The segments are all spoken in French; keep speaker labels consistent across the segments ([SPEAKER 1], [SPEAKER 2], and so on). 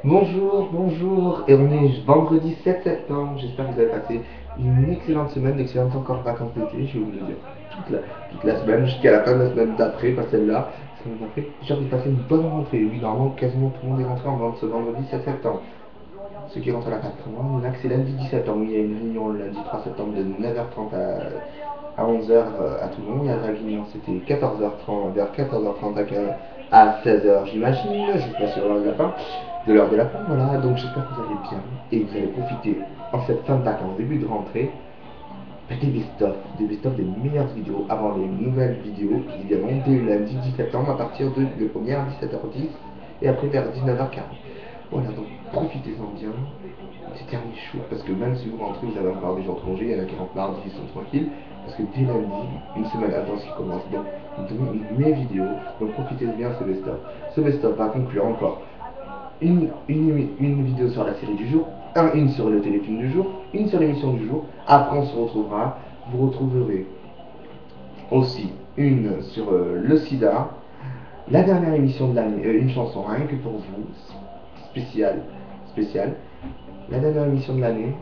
[SPEAKER 1] Bonjour, bonjour, et on est vendredi 7 septembre, j'espère que vous avez passé une excellente semaine, excellente encore vacances d'été, je vais vous le dire, toute la semaine, jusqu'à la fin de la semaine d'après, pas celle-là, la semaine d'après, j'espère que vous passez une bonne rentrée, oui, normalement, quasiment tout le monde est rentré en ce vendredi 7 septembre. Ceux qui rentrent à la patrimoine, là, c'est lundi 17 septembre, il y a une réunion le lundi 3 septembre de 9h30 à 11h à Toulon, il y a la réunion, c'était 14h30, vers 14h30 à 16h, j'imagine, je ne sais pas si on la fin de l'heure de la fin, voilà, donc j'espère que vous allez bien et que vous allez profiter en cette fin de vacances, début de rentrée, des best-of des meilleures vidéos avant les nouvelles vidéos qui viendront dès le lundi 10 septembre à partir de le premier à 17h10 et après vers 19h40. Voilà, donc profitez-en bien. C'est terminé chaud parce que même si vous rentrez, vous avez encore des jours de congé, il y en a qui rentrent mardi, ils sont tranquilles. Parce que dès lundi, une semaine avant ce qui commence, donc mes vidéos, donc profitez bien de ce best-of. Ce best-of va conclure encore une vidéo sur la série du jour, une sur le téléfilm du jour, une sur l'émission du jour. Après, on se retrouvera. Vous retrouverez aussi une sur le sida, la dernière émission de l'année, une chanson rien que pour vous, spéciale, spéciale. La dernière émission de l'année,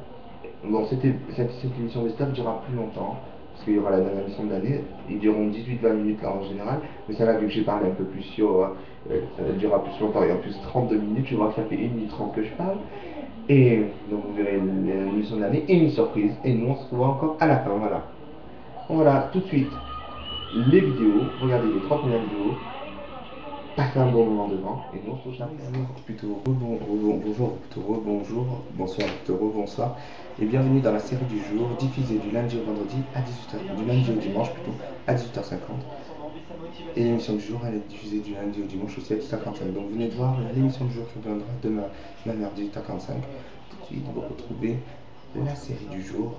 [SPEAKER 1] bon, cette émission des staff durera plus longtemps, parce qu'il y aura la dernière émission de l'année, ils dureront 18-20 minutes là en général, mais celle-là, vu que j'ai parlé un peu plus sur, ça durera plus longtemps, et en plus 32 minutes, je vois que ça fait 1 minute 30 que je parle, et donc vous verrez l'émission de l'année, et une surprise, et nous on se revoit encore à la fin, voilà. Voilà, tout de suite, les vidéos, regardez les 3 premières vidéos, passez un bon moment devant, et nous on se retrouve après. Bonjour, plutôt bonjour, plutôt bonjour, bonsoir, plutôt bonsoir, et bienvenue dans la série du jour, diffusée du lundi au vendredi à 18h, du lundi au dimanche plutôt, à 18h50. Et l'émission du jour, elle est diffusée du lundi au dimanche aussi à 18h45. Donc vous venez de voir l'émission du jour qui viendra demain, même heure 18h45. Tout de suite, vous retrouvez la série du jour,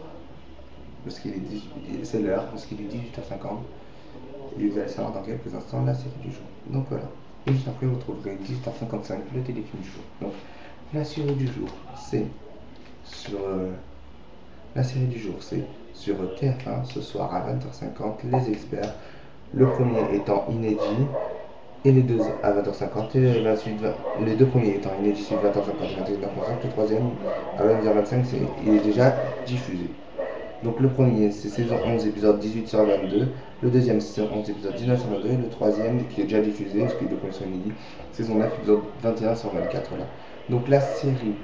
[SPEAKER 1] parce qu'il est, c'est l'heure, parce qu'il est 18h50. Et vous allez savoir dans quelques instants la série du jour. Donc voilà. Et juste après, vous trouverez 18h55 le téléfilm du jour. Donc la série du jour, c'est sur la série du jour, c'est sur TF1 ce soir à 20h50, les experts. Le premier étant inédit et les deux à 20h50 et les deux premiers étant inédits sur 20h50 et 21h50. Le troisième à 20h25, il est déjà diffusé. Donc le premier c'est saison 11 épisode 18 sur 22, le deuxième c'est saison 11 épisode 19 sur 22 et le troisième qui est déjà diffusé, parce que le premier sont inédits, saison 9 épisode 21 sur 24. Voilà. Donc la série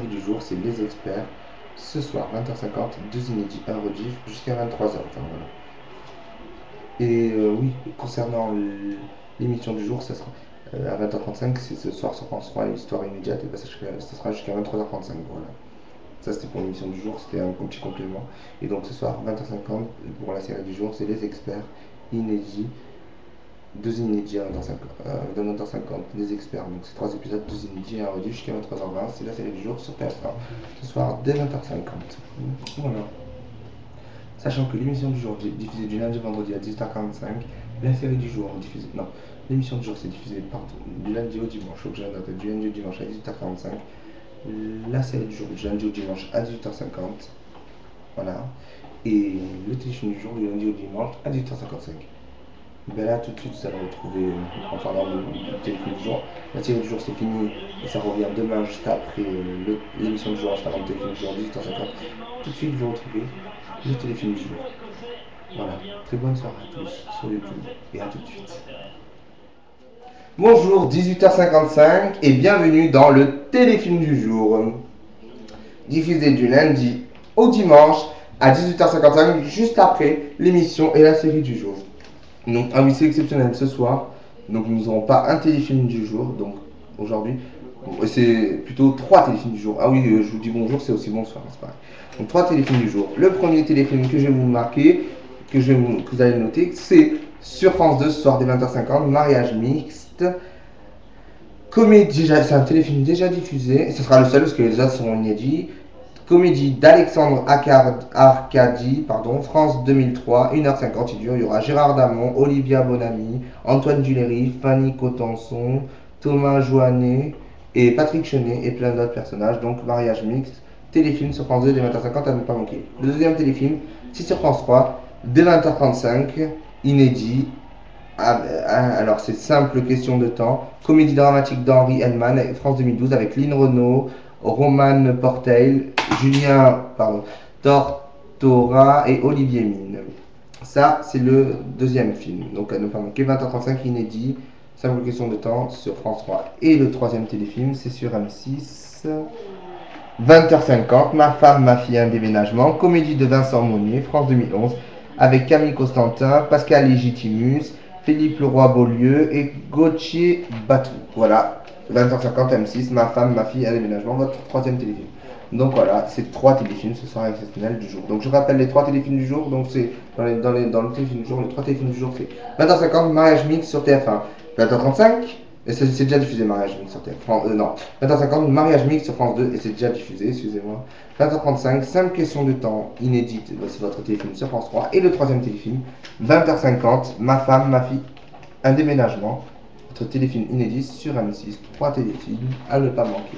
[SPEAKER 1] du jour c'est les experts, ce soir 20h50, deux inédits, un rediff jusqu'à 23h. Enfin, voilà. Et oui, concernant l'émission du jour, ça sera à 20h35, c'est ce soir sur France 3, l'histoire immédiate, et ben, ça sera jusqu'à 23h35. Voilà. Ça c'était pour l'émission du jour, c'était un petit complément. Et donc ce soir, 20h50, pour la série du jour, c'est les experts inédits. Deux inédits à 20h50, les experts. Donc c'est trois épisodes, deux inédits et un rediff jusqu'à 23h20. C'est la série du jour sur TF1. Ce soir, dès 20h50. Voilà. Sachant que l'émission du jour est diffusée du lundi au vendredi à 18h45, la série du jour diffusée. Non, l'émission du jour c'est diffusée du lundi au dimanche, donc j'ai noté du lundi au dimanche à 18h45. La série du jour du lundi au dimanche à 18h50. Voilà. Et le téléfilm du jour du lundi au dimanche à 18h55. Ben là, tout de suite, vous allez retrouver, en parlant du téléfilm du jour, la série du jour c'est fini et ça revient demain juste après l'émission du jour, juste avant le téléfilm du jour à 18h50. Tout de suite, vous retrouvez le téléfilm du jour. Voilà, très bonne soirée à tous sur YouTube et à tout de suite. Bonjour, 18h55 et bienvenue dans le téléfilm du jour, diffusé du lundi au dimanche à 18h55, juste après l'émission et la série du jour. Donc, invité exceptionnel ce soir, donc nous n'aurons pas un téléfilm du jour, donc aujourd'hui, c'est plutôt trois téléfilms du jour. Ah oui, je vous dis bonjour, c'est aussi bonsoir, c'est pareil. Donc trois téléfilms du jour. Le premier téléfilm que je vais vous marquer, que vous allez noter, c'est sur France 2 ce soir dès 20h50, Mariage mixte. Comédie, c'est un téléfilm déjà diffusé, ce sera le seul parce que les autres seront inédits. Comédie d'Alexandre Arcadi, France 2003, 1h50 il dure. Il y aura Gérard Damon, Olivia Bonamy, Antoine Duléry, Fanny Cotenson, Thomas Joannet et Patrick Chenet et plein d'autres personnages. Donc mariage mixte, téléfilm sur France 2 dès 20h50 à ne pas manquer. Le deuxième téléfilm, c'est sur France 3 dès 20h35, inédit. Alors, c'est simple question de temps. Comédie dramatique d'Henri Hellman, France 2012, avec Lynn Renault, Roman Portail, Julien Tortora et Olivier Mine. Ça, c'est le deuxième film. Donc, à ne pas manquer, 20h35 inédit, simple question de temps sur France 3. Et le troisième téléfilm, c'est sur M6. 20h50, Ma femme, ma fille, un déménagement, comédie de Vincent Monnier, France 2011, avec Camille Costantin, Pascal Légitimus, Philippe Leroy-Beaulieu et Gauthier Batou. Voilà, 20h50 M6, Ma femme, ma fille, un déménagement, votre troisième téléfilm. Donc voilà, c'est trois téléfilms, ce soir exceptionnel du jour. Donc je rappelle les trois téléfilms du jour, donc c'est dans le téléfilm du jour, les trois téléfilms du jour, c'est 20h50, Mariage Mix sur TF1, 20h35, et c'est déjà diffusé, Mariage Mix sur TF1, non, 20h50, Mariage Mix sur France 2, et c'est déjà diffusé, excusez-moi. 20h35, 5 questions de temps inédites, c'est votre téléfilm sur France 3, et le troisième téléfilm, 20h50, Ma femme, ma fille, un déménagement, votre téléfilm inédit sur M6, trois téléfilms à ne pas manquer.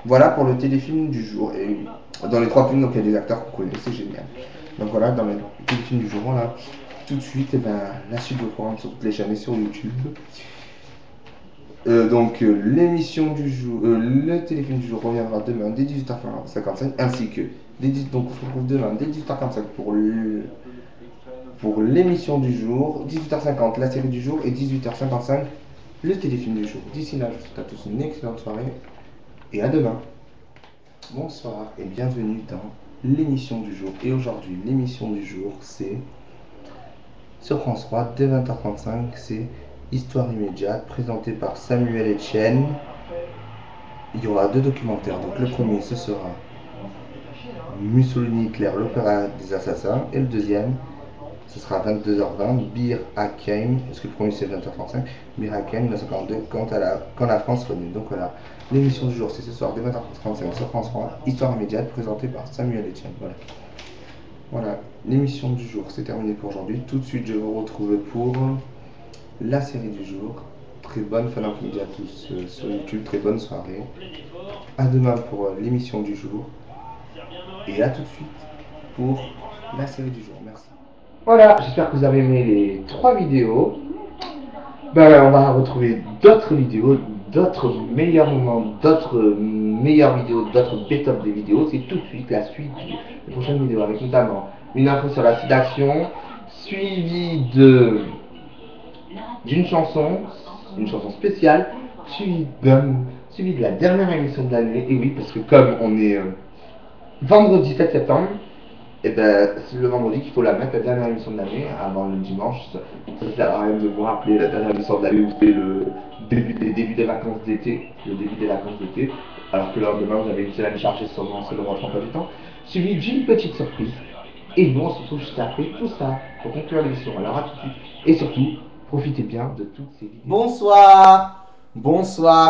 [SPEAKER 1] Voilà pour le téléfilm du jour. Et dans les trois films, donc il y a des acteurs qu'on connaît, c'est génial. Donc voilà, dans le téléfilm du jour, on a tout de suite la suite au programme sur toutes les chaînes et sur YouTube. L'émission du jour, le téléfilm du jour reviendra demain dès 18h55, ainsi que donc on se retrouve demain dès 18h45 pour l'émission du jour, 18h50 la série du jour et 18h55 le téléfilm du jour. D'ici là, je vous souhaite à tous une excellente soirée et à demain. Bonsoir et bienvenue dans l'émission du jour. Et aujourd'hui, l'émission du jour, c'est sur France 3, dès 20h35, c'est Histoire immédiate, présentée par Samuel Etienne. Il y aura deux documentaires. Donc le premier, ce sera Mussolini Hitler, l'opéra des assassins. Et le deuxième, ce sera 22h20, Bir Hakeim, parce que le premier c'est 20h35, Bir Hakeim 1952, quand la France renaît. Donc voilà, l'émission du jour c'est ce soir dès 20h35 sur France 3, Histoire immédiate présentée par Samuel Etienne. Voilà, l'émission du jour c'est terminé pour aujourd'hui. Tout de suite je vous retrouve pour la série du jour. Très bonne fin d'après-midi à tous sur YouTube, très bonne soirée. À demain pour l'émission du jour. Et à tout de suite pour la série du jour. Merci. Voilà, j'espère que vous avez aimé les trois vidéos. On va retrouver d'autres vidéos, d'autres meilleurs moments, d'autres meilleures vidéos, d'autres best-of des vidéos. C'est tout de suite la suite des prochaines vidéos, avec notamment une info sur la sédation, suivie d'une chanson, une chanson spéciale, suivie de la dernière émission de l'année. Et oui, parce que comme on est vendredi 7 septembre, et c'est le vendredi qu'il faut la mettre, la dernière émission de l'année, avant le dimanche. Ça sert à rien de vous rappeler la dernière émission de l'année où c'était le début des vacances d'été, alors que le lendemain vous avez une semaine chargée sur le votre emploi du temps, suivi d'une petite surprise. Et nous on se retrouve juste après tout ça pour conclure l'émission. Alors à tout de suite. Et surtout, profitez bien de toutes ces vidéos. Bonsoir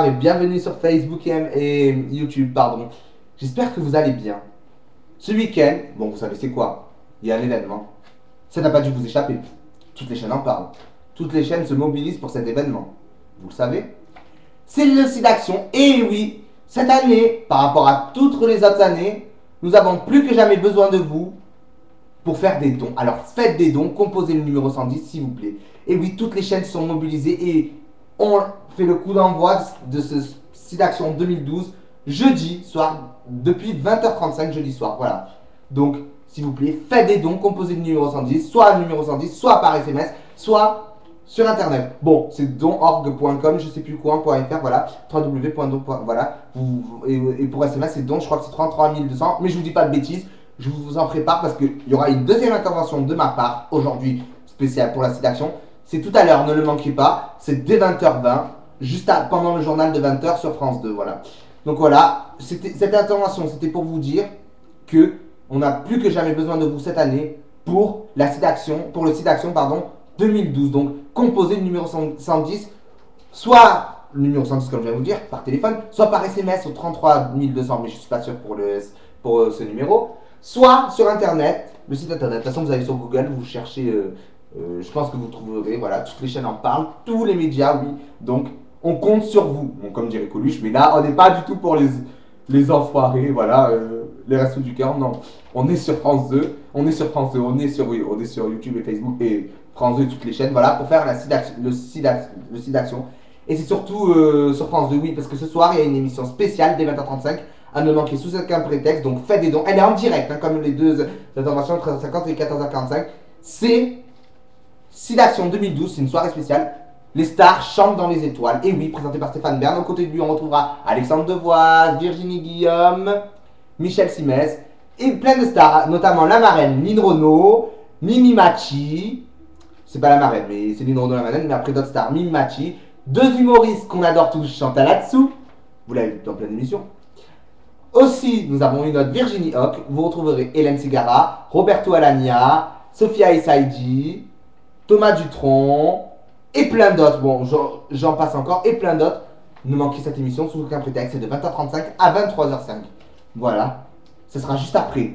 [SPEAKER 1] et bienvenue sur Facebook et YouTube, pardon. J'espère que vous allez bien. Ce week-end, vous savez c'est quoi? Il y a un événement. Ça n'a pas dû vous échapper. Toutes les chaînes en parlent. Toutes les chaînes se mobilisent pour cet événement. Vous le savez? C'est le SIDAction. Et oui, cette année, par rapport à toutes les autres années, nous avons plus que jamais besoin de vous pour faire des dons. Alors faites des dons, composez le numéro 110 s'il vous plaît. Et oui, toutes les chaînes sont mobilisées et on fait le coup d'envoi de ce SIDAction 2012 jeudi soir, depuis 20h35 jeudi soir, voilà. Donc, s'il vous plaît, faites des dons, composez le numéro 110, soit le numéro 110, soit par SMS, soit sur internet. Bon, c'est don.org.com, je sais plus quoi.fr, voilà, www.don. Voilà, et pour SMS, c'est don, je crois que c'est 33 200, mais je vous dis pas de bêtises, je vous en prépare parce qu'il y aura une deuxième intervention de ma part aujourd'hui, spéciale pour la SIDAction. C'est tout à l'heure, ne le manquez pas, c'est dès 20h20, juste pendant le journal de 20h sur France 2, voilà. Donc voilà, cette intervention, c'était pour vous dire que on n'a plus que jamais besoin de vous cette année pour le SIDAction 2012. Donc composez le numéro 110, soit le numéro 110 comme je vais vous dire, par téléphone, soit par SMS au 33 200, mais je ne suis pas sûr pour ce numéro, soit sur internet, le site internet. De toute façon, vous allez sur Google, vous cherchez, je pense que vous trouverez, voilà, toutes les chaînes en parlent, tous les médias, oui. Donc on compte sur vous, comme dirait Coluche, mais là on n'est pas du tout pour les enfoirés, voilà, les restos du cœur, non. On est sur France 2, on est sur YouTube et Facebook et
[SPEAKER 2] France 2 et toutes les chaînes, voilà, pour faire le site d'action. Et c'est surtout sur France 2, oui, parce que ce soir, il y a une émission spéciale dès 20h35, à ne manquer sous aucun prétexte, donc faites des dons. Elle est en direct, hein, comme les deux interventions, 13h50 et 14h45. C'est site d'action 2012, c'est une soirée spéciale. Les stars chantent dans les étoiles. Et oui, présenté par Stéphane Bern. Aux côtés de lui, on retrouvera Alexandre Devoise, Virginie Guillaume, Michel Simès et plein de stars, notamment la marraine Lynn Renaud, Mimi Machi. C'est pas la marraine, mais c'est Lynn Renaud la marraine, mais après d'autres stars, Mimi Machi. Deux humoristes qu'on adore tous, Chantal là-dessous. Vous l'avez vu dans plein d'émissions. Aussi, nous avons une autre Virginie Hoc. Vous retrouverez Hélène Segara, Roberto Alagna, Sophia Essaidi, Thomas Dutronc et plein d'autres. Bon, j'en passe encore et plein d'autres. Ne manquez cette émission sous aucun prétexte. C'est de 20h35 à 23h05. Voilà. Ce sera juste après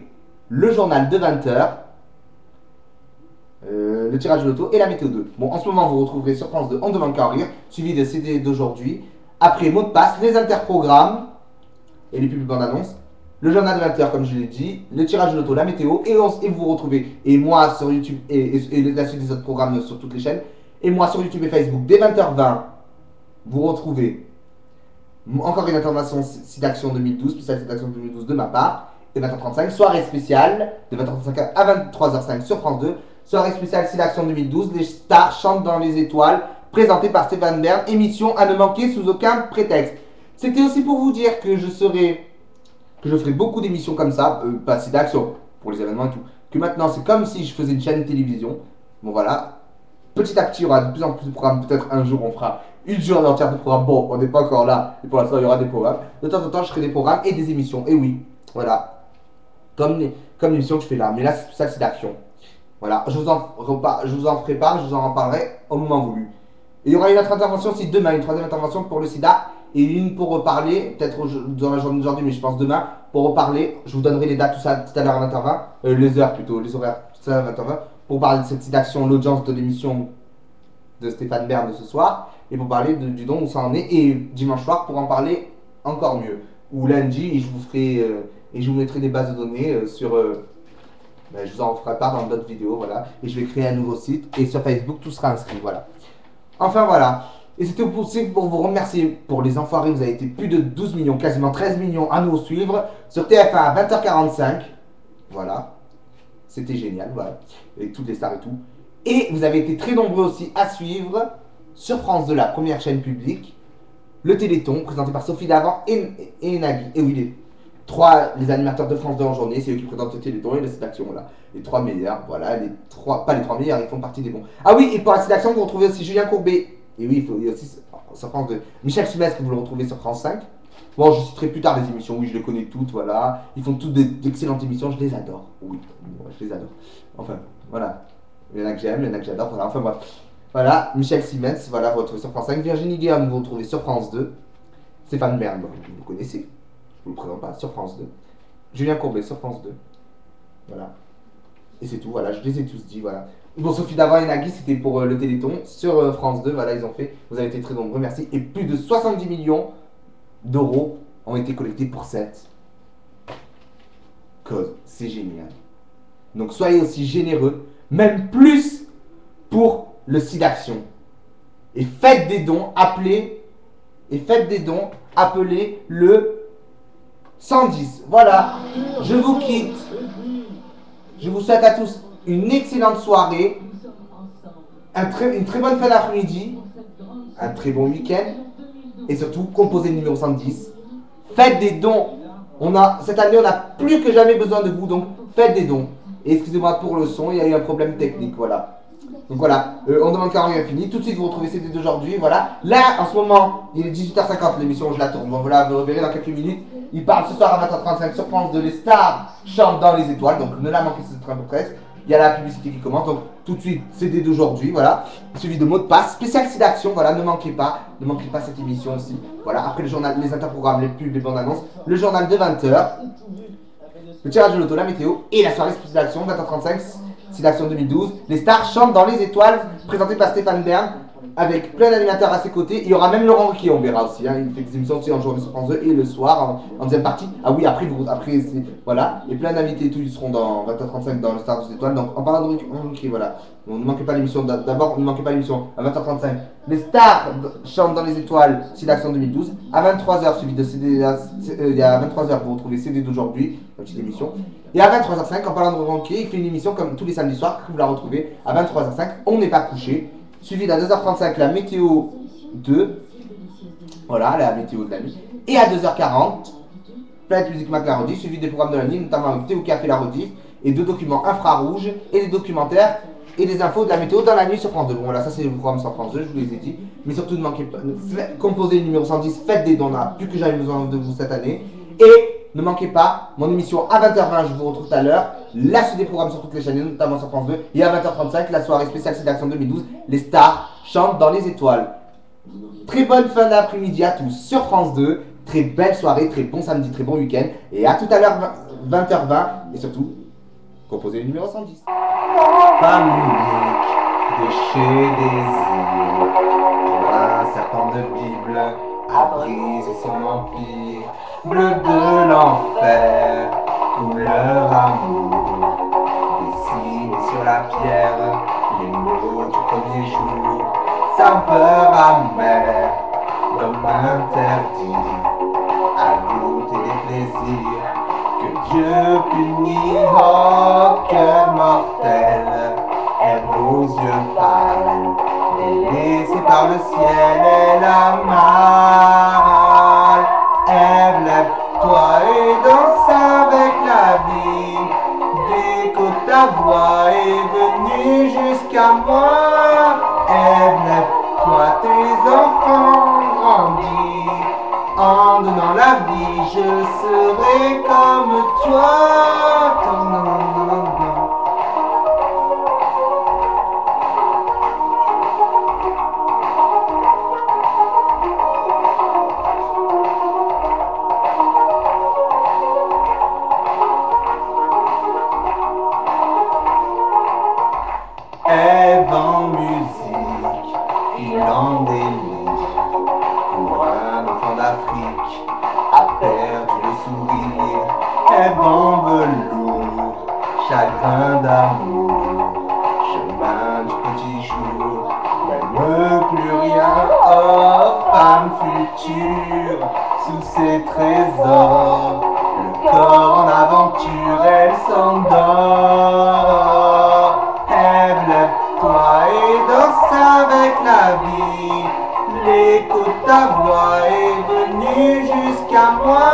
[SPEAKER 2] le journal de 20h, le tirage de l'auto et la météo 2. Bon, en ce moment, vous retrouverez sur France 2 On demande qu'à en rire, suivi de CD d'aujourd'hui. Après, mot de passe, les interprogrammes et les pubs bandes annonces. Le journal de 20h, comme je l'ai dit, le tirage de l'auto, la météo, et vous retrouvez, et moi sur YouTube, et la suite des autres programmes sur toutes les chaînes, et moi sur YouTube et Facebook, dès 20h20, vous retrouvez encore une intervention site d'action 2012, spéciale site d'action 2012 de ma part, et 20h35, soirée spéciale, de 20h35 à 23h05 sur France 2, soirée spéciale site d'action 2012, les stars chantent dans les étoiles, présentée par Stéphane Bern, émission à ne manquer sous aucun prétexte. C'était aussi pour vous dire que je ferai beaucoup d'émissions comme ça, pas site d'action, pour les événements et tout, que maintenant c'est comme si je faisais une chaîne de télévision. Bon voilà, petit à petit il y aura de plus en plus de programmes, peut-être un jour on fera une journée entière de programmes, bon on n'est pas encore là, et pour l'instant il y aura des programmes. De temps en temps je ferai des programmes et des émissions, et oui, voilà, comme l'émission que je fais là, mais là c'est ça, c'est d'action. Voilà, je vous en prépare, je vous en reparlerai au moment voulu. Et il y aura une autre intervention aussi demain, une troisième intervention pour le sida, et une pour reparler, peut-être dans la journée d'aujourd'hui, mais je pense demain, pour reparler, je vous donnerai les dates tout ça tout à l'heure à 20h20, les heures plutôt, les horaires tout à l'heure à 20h20, pour parler de cette site d'action, l'audience de l'émission de Stéphane Bern de ce soir, et pour parler du don où ça en est, et dimanche soir pour en parler encore mieux. Ou lundi, et je vous ferai, et je vous mettrai des bases de données sur... je vous en ferai part dans d'autres vidéos, voilà, et je vais créer un nouveau site, et sur Facebook tout sera inscrit, voilà. Enfin voilà, et c'était pour vous remercier pour les enfoirés, vous avez été plus de 12 millions, quasiment 13 millions à nous suivre sur TF1 à 20h45, voilà, c'était génial, voilà, avec toutes les stars et tout. Et vous avez été très nombreux aussi à suivre sur France 2, la première chaîne publique, le Téléthon, présenté par Sophie Davant et Nagui, et oui, les animateurs de France 2 en journée, c'est eux qui présentent le Téléthon et la site d'action, voilà. Les 3 meilleurs, voilà, pas les 3 meilleurs, ils font partie des bons. Ah oui, et pour la site d'action, vous retrouvez aussi Julien Courbet. Et oui, il y a aussi sur France 2. Michel Simès, que vous le retrouvez sur France 5. Bon, je citerai plus tard des émissions, oui, je les connais toutes, voilà. Ils font toutes d'excellentes émissions, je les adore. Oui, je les adore. Enfin, voilà. Il y en a que j'aime, il y en a que j'adore, voilà. Enfin bref. Voilà, Michel Simès, voilà, vous retrouvez sur France 5. Virginie Guillaume, vous retrouvez sur France 2. Stéphane Bern, vous connaissez. Je vous le présente pas, sur France 2. Julien Courbet sur France 2. Voilà. Et c'est tout, voilà, je les ai tous dit, voilà. Bon, Sophie Davant et Nagui, c'était pour le Téléthon. Sur France 2, voilà, ils ont fait. Vous avez été très nombreux, merci. Et plus de 70 millions d'euros ont été collectés pour cette cause. C'est génial. Donc soyez aussi généreux, même plus pour le site d'action. Et faites des dons, appelez le 110. Voilà, je vous quitte. Je vous souhaite à tous une excellente soirée, une très bonne fin d'après-midi, un très bon week-end, et surtout, composez le numéro 110. Faites des dons. Cette année, on a plus que jamais besoin de vous, donc faites des dons. Et excusez-moi pour le son, il y a eu un problème technique, voilà. Donc voilà, on demande qu'à rien fini. Tout de suite, vous retrouvez CD d'aujourd'hui, voilà. Là, en ce moment, il est 18h50, l'émission, je la tourne. Bon, voilà, vous reverrez dans quelques minutes. Il parle ce soir à 20h35 sur France 2, les stars chantent dans les étoiles, donc ne la manquez pas presque. Il y a la publicité qui commence, donc tout de suite, CD d'aujourd'hui, voilà. Suivi de mots de passe, spécial site d'action, voilà, ne manquez pas cette émission aussi. Voilà, après le journal, les interprogrammes, les pubs, les bandes annonces, le journal de 20h, le tirage de l'auto, la météo et la soirée spéciale d'action, 20h35, site d'action 2012. Les stars chantent dans les étoiles, présenté par Stéphane Bern. avec plein d'animateurs à ses côtés. Il y aura même Laurent Ruquier, on verra aussi. Hein. Il fait des émissions aussi en journée sur France 2 et le soir en deuxième partie. Ah oui, après voilà. Et plein d'invités et tout, ils seront dans 20h35 dans le Star des Étoiles. Donc en parlant de Ruquier, voilà. On ne manquez pas l'émission. D'abord, ne manquez pas l'émission à 20h35. Les stars chantent dans les étoiles, c'est l'action 2012. À 23h, suivi de CD. Il y a 23h, vous retrouvez CD d'aujourd'hui, la petite émission. Et à 23h05, en parlant de Ruquier, il fait une émission comme tous les samedis soirs, que vous la retrouvez à 23h05. On n'est pas couché. Suivi d'à 2h35 la météo 2, voilà la météo de la nuit, et à 2h40 Planète Musique Mac la rediff, suivi des programmes de la nuit, notamment avec Théo Café la rediff, et 2 documents infrarouges, et des documentaires, et des infos de la météo dans la nuit sur France 2. Bon voilà, ça c'est le programme sur France 2, je vous les ai dit, mais surtout ne manquez pas, composez le numéro 110, faites des dons, on a plus que j'avais besoin de vous cette année, et ne manquez pas mon émission à 20h20, je vous retrouve tout à l'heure. La suite des programmes sur toutes les chaînes, notamment sur France 2. Et à 20h35, la soirée spéciale Sélection 2012. Les stars chantent dans les étoiles. Très bonne fin d'après-midi à tous sur France 2. Très belle soirée, très bon samedi, très bon week-end. Et à tout à l'heure, 20h20. Et surtout, composez le numéro 110. Femme unique de chez Désir. Pour un serpent de Bible a brisé son empire. Bleu de l'enfer, couleur amour, dessiné sur la pierre, les mots du premier jour, saveur amère, l'homme interdit, à goûter des plaisirs, que Dieu punit, oh cœur mortel, aime aux yeux pâles, délaissé par le ciel et la mal. Ève, lève-toi et danse avec la vie. Dès que ta voix est venue jusqu'à moi, Ève, lève-toi, tes enfants grandis. En donnant la vie, je serai comme toi. Ève en musique, filant des livres, pour un enfant d'Afrique, a perdu le sourire. Ève en velours, chagrin d'amour, chemin du petit jour, n'aime plus rien, oh femme future, sous ses trésors, le corps en aventure, elle s'endort. Lève-toi et danse avec la vie. L'écho de ta voix est venu jusqu'à moi.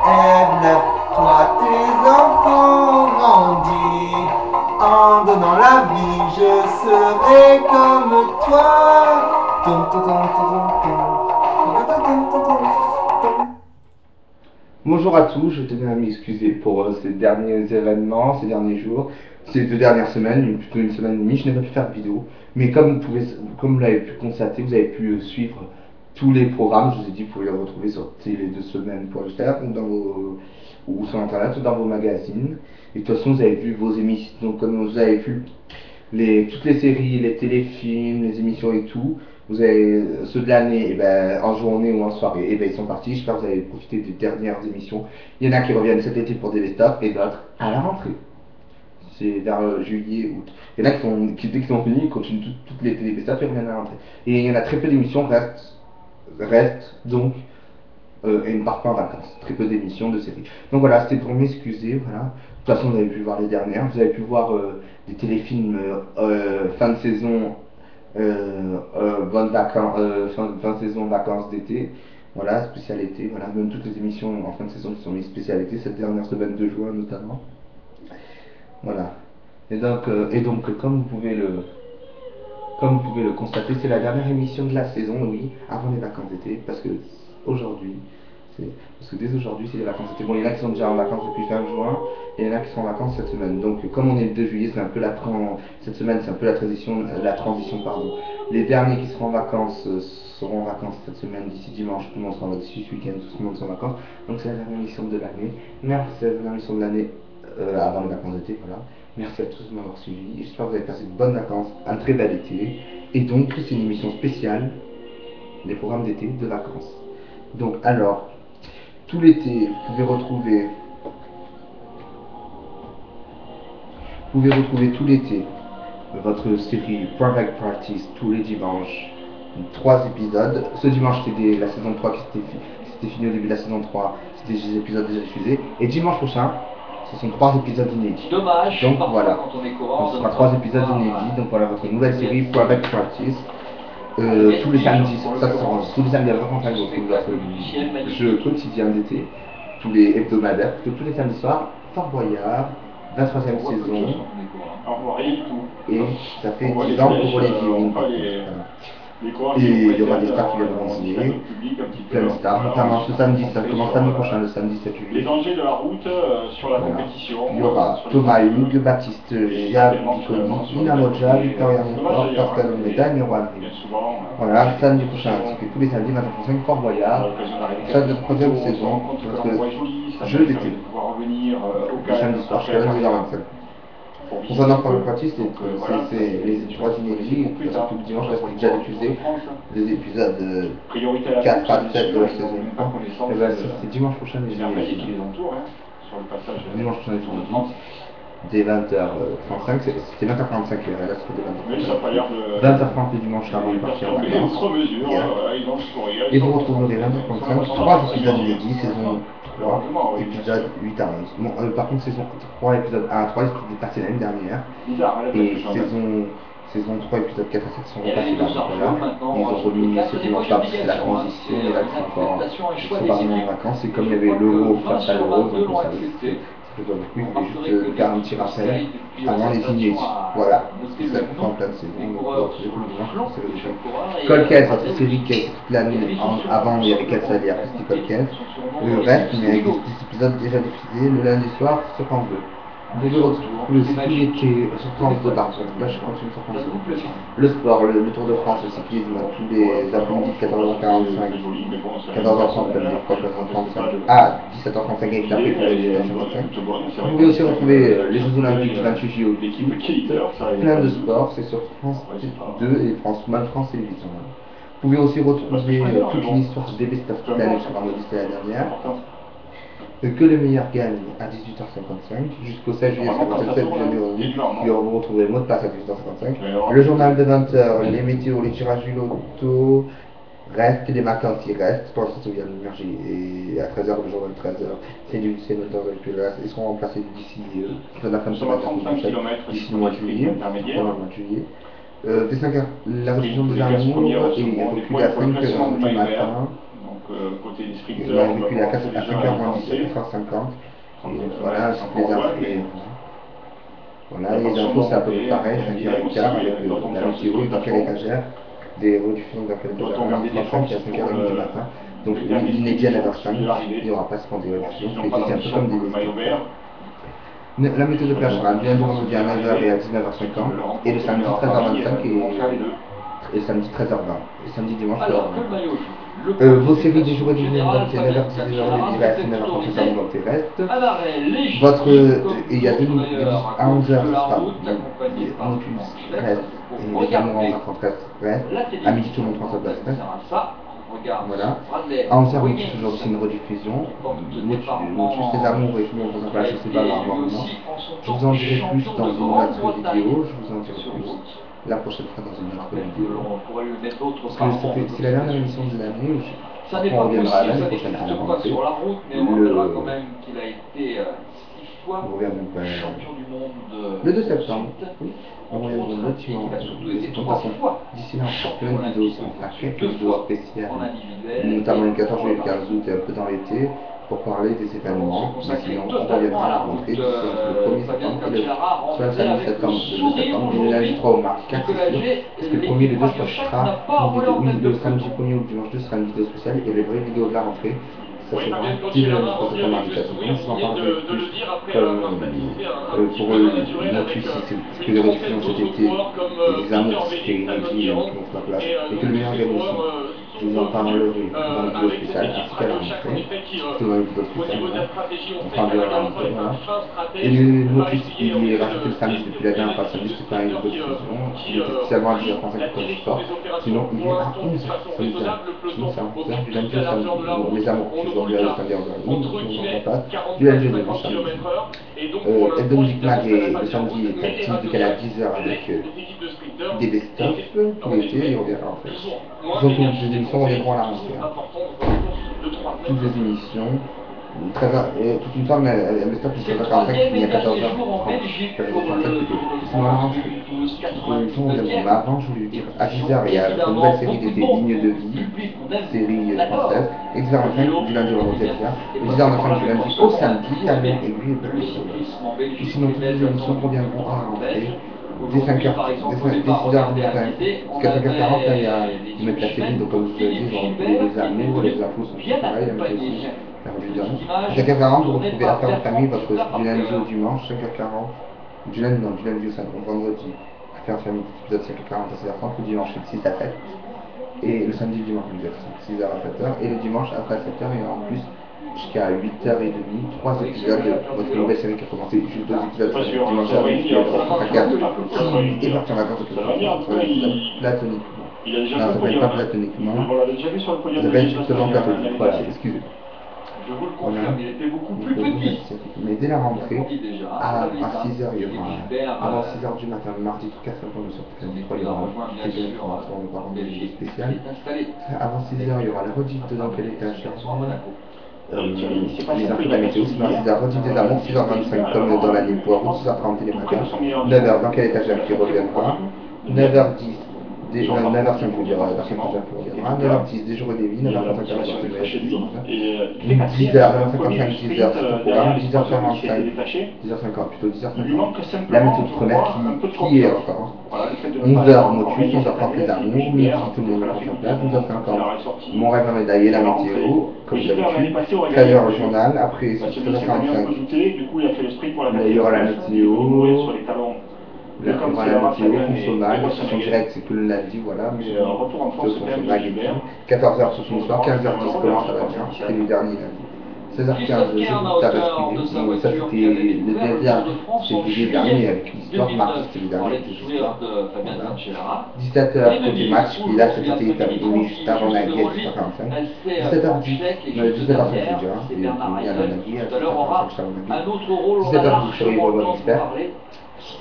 [SPEAKER 2] Ève, lève-toi, tes enfants grandis. En donnant la vie, je serai comme toi.
[SPEAKER 1] Bonjour à tous, je tenais à m'excuser pour ces derniers événements, ces derniers jours, ces 2 dernières semaines, plutôt une semaine et demie, je n'ai pas pu faire de vidéo. Mais comme vous l'avez pu constater, vous avez pu suivre tous les programmes, je vous ai dit, vous pouvez les retrouver sur télé2semaines.fr ou sur internet ou dans vos magazines. Et de toute façon, vous avez vu vos émissions, donc comme vous avez vu toutes les séries, les téléfilms, les émissions et tout. Vous avez ceux de l'année, en journée ou en soirée, ils sont partis. J'espère que vous avez profité des dernières émissions. Il y en a qui reviennent cet été pour des best-of et d'autres à la rentrée. C'est vers juillet, août. Il y en a qui dès qu'ils sont finis, ils continuent toutes les best-of et reviennent à la rentrée. Et il y en a très peu d'émissions restent donc et ne partent pas en vacances. Très peu d'émissions, de séries. Donc voilà, c'était pour m'excuser. Voilà. De toute façon, vous avez pu voir les dernières. Vous avez pu voir des téléfilms fin de saison. Bonnes vacances, fin de saison, vacances d'été, voilà, spécialité, voilà, même toutes les émissions en fin de saison qui sont mises spécialité, cette dernière semaine de juin notamment, voilà, et donc comme vous pouvez le constater, c'est la dernière émission de la saison, oui, avant les vacances d'été, parce que dès aujourd'hui c'est les vacances d'été. Bon, il y en a qui sont déjà en vacances depuis fin juin, et il y en a qui sont en vacances cette semaine. Donc comme on est le 2 juillet, c'est un peu cette semaine, c'est un peu la transition, pardon. Les derniers qui seront en vacances seront en vacances cette semaine, d'ici dimanche, tout le monde sera en vacances, d'ici ce week-end, tout le monde sera en vacances. Donc c'est la dernière émission de l'année. Merci, c'est la dernière émission de l'année avant les vacances d'été, voilà. Merci à tous de m'avoir suivi. J'espère que vous avez passé de bonnes vacances, un très bel été. Et donc, c'est une émission spéciale, les programmes d'été de vacances. Donc, alors, tout l'été, vous pouvez retrouver tout l'été votre série Private Practice tous les dimanches, 3 épisodes. Ce dimanche, c'était la saison 3 qui s'était fini au début de la saison 3, c'était des épisodes déjà diffusés. Et dimanche prochain, ce sont 3 épisodes inédits.
[SPEAKER 3] Dommage,
[SPEAKER 1] donc voilà,
[SPEAKER 3] quand on est
[SPEAKER 1] donc, ce sera 3 épisodes inédits. Donc voilà votre nouvelle série Private Practice. Tous les samedis, ça se rend tous les samedis à 20h35, vous retrouvez votre jeu quotidien d'été, tous les hebdomadaires, tous les samedis soirs, Fort Boyard, 23e saison, et ça fait 10 ans pour les viewings. Et il y aura des stars qui viendront jouer, plein de stars, notamment ce samedi, ça commence samedi prochain, le samedi 7 juillet.
[SPEAKER 4] Les dangers de la route sur la compétition.
[SPEAKER 1] Il y aura Thomas Hugues, Baptiste Jab, Ina Moja, Victoria Montfort, Pascal Omeda et Nero André. Voilà, samedi prochain, ainsi que tous les samedis, 20h35, Fort Boyard, ça de 3e saison, notre jeu d'été. Le samedi soir, jusqu'à 22h25. Concernant Private Practice, c'est les 3 inédits, surtout le dimanche, parce que j'ai déjà diffusé les épisodes 4 à 7 de la saison 1. Et ben c'est dimanche prochain les inédits. Dimanche prochain les inédits. Dès 20h35, c'était 20h45 là c'était 20h30 le dimanche avant de partir en vacances. Et vous retrouverez 20h35, 3 épisodes inédits, saison 3, épisode 8 à 11. Bon, par contre, saison 3, épisode 1 à 3, ils étaient passés l'année dernière. Et saison 3, épisode 4 à 7 sont repassés là. Ils ont remis ce dimanche-là, parce que c'est la transition, et là, ils sont partis en vacances. C'est comme il y avait l'euro face à l'euro, donc ça donc oui, je voulais juste faire un petit rappel avant les inédits. Voilà, ça prend plein de saisons, donc c'est le jeu. Colquette, votre série qui est toute l'année, avant il y avait 4 salles, après c'était Colquette. Le reste, mais avec des épisodes déjà diffusés, le lundi soir sur France 2. Vous pouvez retrouver aussi tout l'été sur France 2 par contre, là je continue sur France 2. Le sport, le Tour de France, le cyclisme, tous les après-midi de 14h45, 14h30, même des fois 14h35, à 17h35 avec la préparation. Vous pouvez aussi retrouver les Jeux Olympiques du 28 juillet au Pékin, plein de sports, c'est sur France 2 et même France Télévisions. Vous pouvez aussi retrouver toute une histoire des best-of toute l'année sur Arnaud la dernière. Que le meilleur gagne à 18h55 jusqu'au 16 juillet sur le 7 juillet. Puis vous retrouverez le mot de passe à 18h55. Le journal de 20h, les météos, les tirages du loto restent, les matins qui restent. Pour l'instant, il y a l'énergie. Et à 13h, le journal de 13h, c'est notre heure de là. Ils seront remplacés d'ici la fin de semaine, d'ici le mois de juillet. Pendant le mois de juillet. Dès 5h, la rediffusion des amours est reculée à 5h du matin.
[SPEAKER 4] Côté des
[SPEAKER 1] il a reculé à 5h50. Et voilà, c'est les infos. Voilà, les infos c'est à peu près pareil, 5h15 avec la météo, dans quelle étagère, des rediffusions dans quelle étagère, 35 et à 5h30 du matin. Donc l'inédit à 9h05, il n'y aura pas souvent des rediffusions, c'est un peu comme des la méthode de plage sera du lundi au vendredi à 9h et à 19h50, et le samedi 13h25 et le samedi 13h20, et samedi dimanche 13h20. Vos séries des jours et des jours dans le 9h, 10h, les divers, 9h30 dans le terrestre. Votre, il y a deux à 11h, ce sera Motus reste, et les amours en 30 reste, à midi tout le monde prend sa place reste. Voilà. À 11h, Motus toujours aussi une rediffusion. Motus les amours et tout le monde prend sa place, je sais pas voir maintenant. Je vous en dirai plus dans une autre vidéo, je vous en dirai plus la prochaine fois dans une autre vidéo. Parce que c'est la dernière émission de l'année, on reviendra l'année prochaine à la rentrée. On reviendra le 2 septembre. Oui. On reviendra le dimanche. D'ici là, on fera plein de vidéos, on fera quelques vidéos spéciales, notamment le 14 juillet et le 15 août et un peu dans l'été, pour parler des événements. Mais sinon, on reviendra à la rentrée, d'ici entre le 1er septembre et soit le samedi septembre, le 2 septembre, et le lundi 3 au mardi 4, c'est sûr, parce que le 1er et le 2, je crois que ce sera une vidéo, le samedi 1er ou le dimanche 2 sera une vidéo spéciale, et les vraies vidéos de la rentrée, ça sera dès le lundi 3 septembre, mardi 4 septembre. Je vous en parlerai plus comme pour Motus, c'est que les rediffusions cet été, et les amours, c'était inédit, qui montrent la place, et que le meilleur gagne aussi. Je vous en parlerai dans le vidéo spécial ainsi qu'à la rentrée. Plutôt dans le vidéo spécial, voilà. On parle de la rentrée, voilà. Et le motus qui est rajouté le samedi depuis la dernière fois, samedi c'était pas une bonne diffusion. Il était spécialement à 10h35 pour le sport. Sinon il est à 11h. Sinon c'est à 11h du lundi au samedi. Bon, les amours qui jouent le samedi en dernier, donc on n'en pas. Du lundi au dimanche samedi. Hebdo Musique Mag le samedi est actif décalé à 10h avec des best-of tout l'été et on verra en fait. Donc toutes les émissions reviendront à la rentrée. Toutes les émissions. Toute une forme, un best-of qui se passe qui finit à 14h30. 14h35 plutôt. Sinon à la rentrée. Toutes les émissions reviendront. Mais avant, je voulais dire, à 10h, il y a une nouvelle série d'été, Ligne de vie, série française. Et 10h25 du lundi au vendredi, et 10h25 du lundi au samedi, à Lyon et lui et puis sinon, toutes les émissions reviendront à la rentrée. Dès 5h, dès 6h du matin, jusqu'à 5h40, là, il y a, ils mettent la série, donc comme je vous l'ai dit, genre, les amours, les infos sont tous pareils, la même chose, la rediffusion. 5h40, vous retrouvez Affaires de famille, votre du lundi au dimanche, 5h40, du lundi au vendredi, Affaires de famille, épisode 5h40 à 16h30, le dimanche c'est de 6 à 7, et le samedi et dimanche, vous êtes 6h à 7h, et le dimanche après 7h, il y a en plus jusqu'à 8h30, 3 épisodes de votre nouvelle série qui a commencé, juste 2 épisodes dimanche à 8h, qui est parti en vacances platoniquement. Non, ça s'appelle pas platoniquement, ça s'appelle justement platonique, voilà, excusez.
[SPEAKER 3] Je vous le confirme, il était beaucoup plus petit.
[SPEAKER 1] Mais dès la rentrée, à 6h, il y aura, avant 6h du matin, le mardi, 4 septembre, sur toute la nuit, il y aura un spécial. Avant 6h, il y aura la rediff de Dans quel étage les infos de la météo, sinon 6h, rediff des amours, 6h25 comme dans la nuit poireau, 6h30 télématin, 9h dans quel étage qui reviendra, 9h10, 9h05 je veux dire, la 50 qui reviendra, 9h10 des jours et des vies, 9h35 10h, 9h55, 10h c'est ton programme, 10h45, 10h50 plutôt, 10h50, la météo d'outre-mer qui est encore, 11h motus, 11h30 les amours, midi tout le monde est en place, 12h50 mon rêve à médailler, la météo, comme d'habitude, 13h le journal, après 13h45, il y aura la météo, la météo, consommable, en direct c'est que le lundi, voilà, mais consommable et tout. 14h ce sont le soir, 15h10 comment ça va bien, c'était le dernier lundi. 16h15 je vous tape privé, ça c'était le dernier, c'était le dernier avec l'histoire, mardi c'était le dernier, c'était l'histoire. 17h côté match, puis là c'était terminé juste avant la guerre, 17h45. 17h10, 17h5 je dirais, et puis il y a la Nagui, à 17h5 17h10 sur Yves Expert.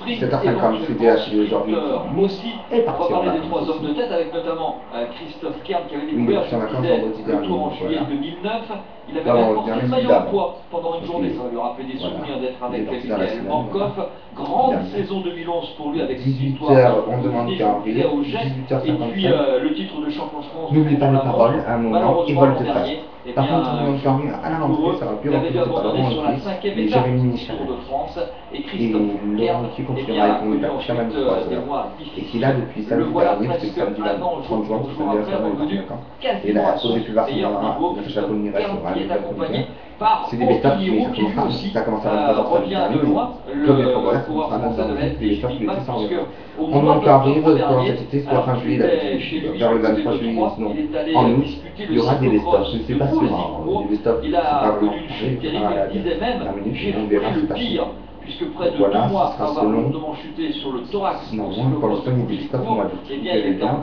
[SPEAKER 1] 7h50, c'était aujourd'hui.
[SPEAKER 3] Aussi, on va parler des 3 hommes de tête avec notamment Christophe Kern qui avait découvert le Tour en juillet 2009. Il avait même porté le maillot en poids pendant une journée. Ça va lui rappeler des souvenirs d'être avec Michael Mankoff. Grande saison 2011 pour lui avec
[SPEAKER 1] 18h, on demande qu'un rire. 18h55.
[SPEAKER 3] Et puis le titre de champion de France.
[SPEAKER 1] N'oublie pas les paroles, à un moment, ils volent de face. Par contre, on demande qu'un rire à la rentrée, ça va plus remplir de paroles en plus. Et Jérémy Michel. Et Laurent qui confirme avec mon état chaman de 3h. Et qui là depuis samedi dernier, parce que samedi 30 juin, c'est samedi à vacances. Et là, au début, va se Natacha Polmirel sera un nouvel chroniqueur. C'est des best-of qui ça commence à 23h samedi dernier, mais comme les progrès, ça commencera à 9h, les best-of qui étaient sans rire. On demande qu'un rire pendant cet été, soit fin juillet, vers le 23 juillet, sinon en août, il y aura des best-of. Je ne sais pas sûr, des best-of, c'est pas vraiment la minute, on verra, c'est pas sûr.
[SPEAKER 3] Puisque près de 2 mois après avoir lourdement chuté sur le thorax,
[SPEAKER 1] non, pour l'instant, il est au mois d'août.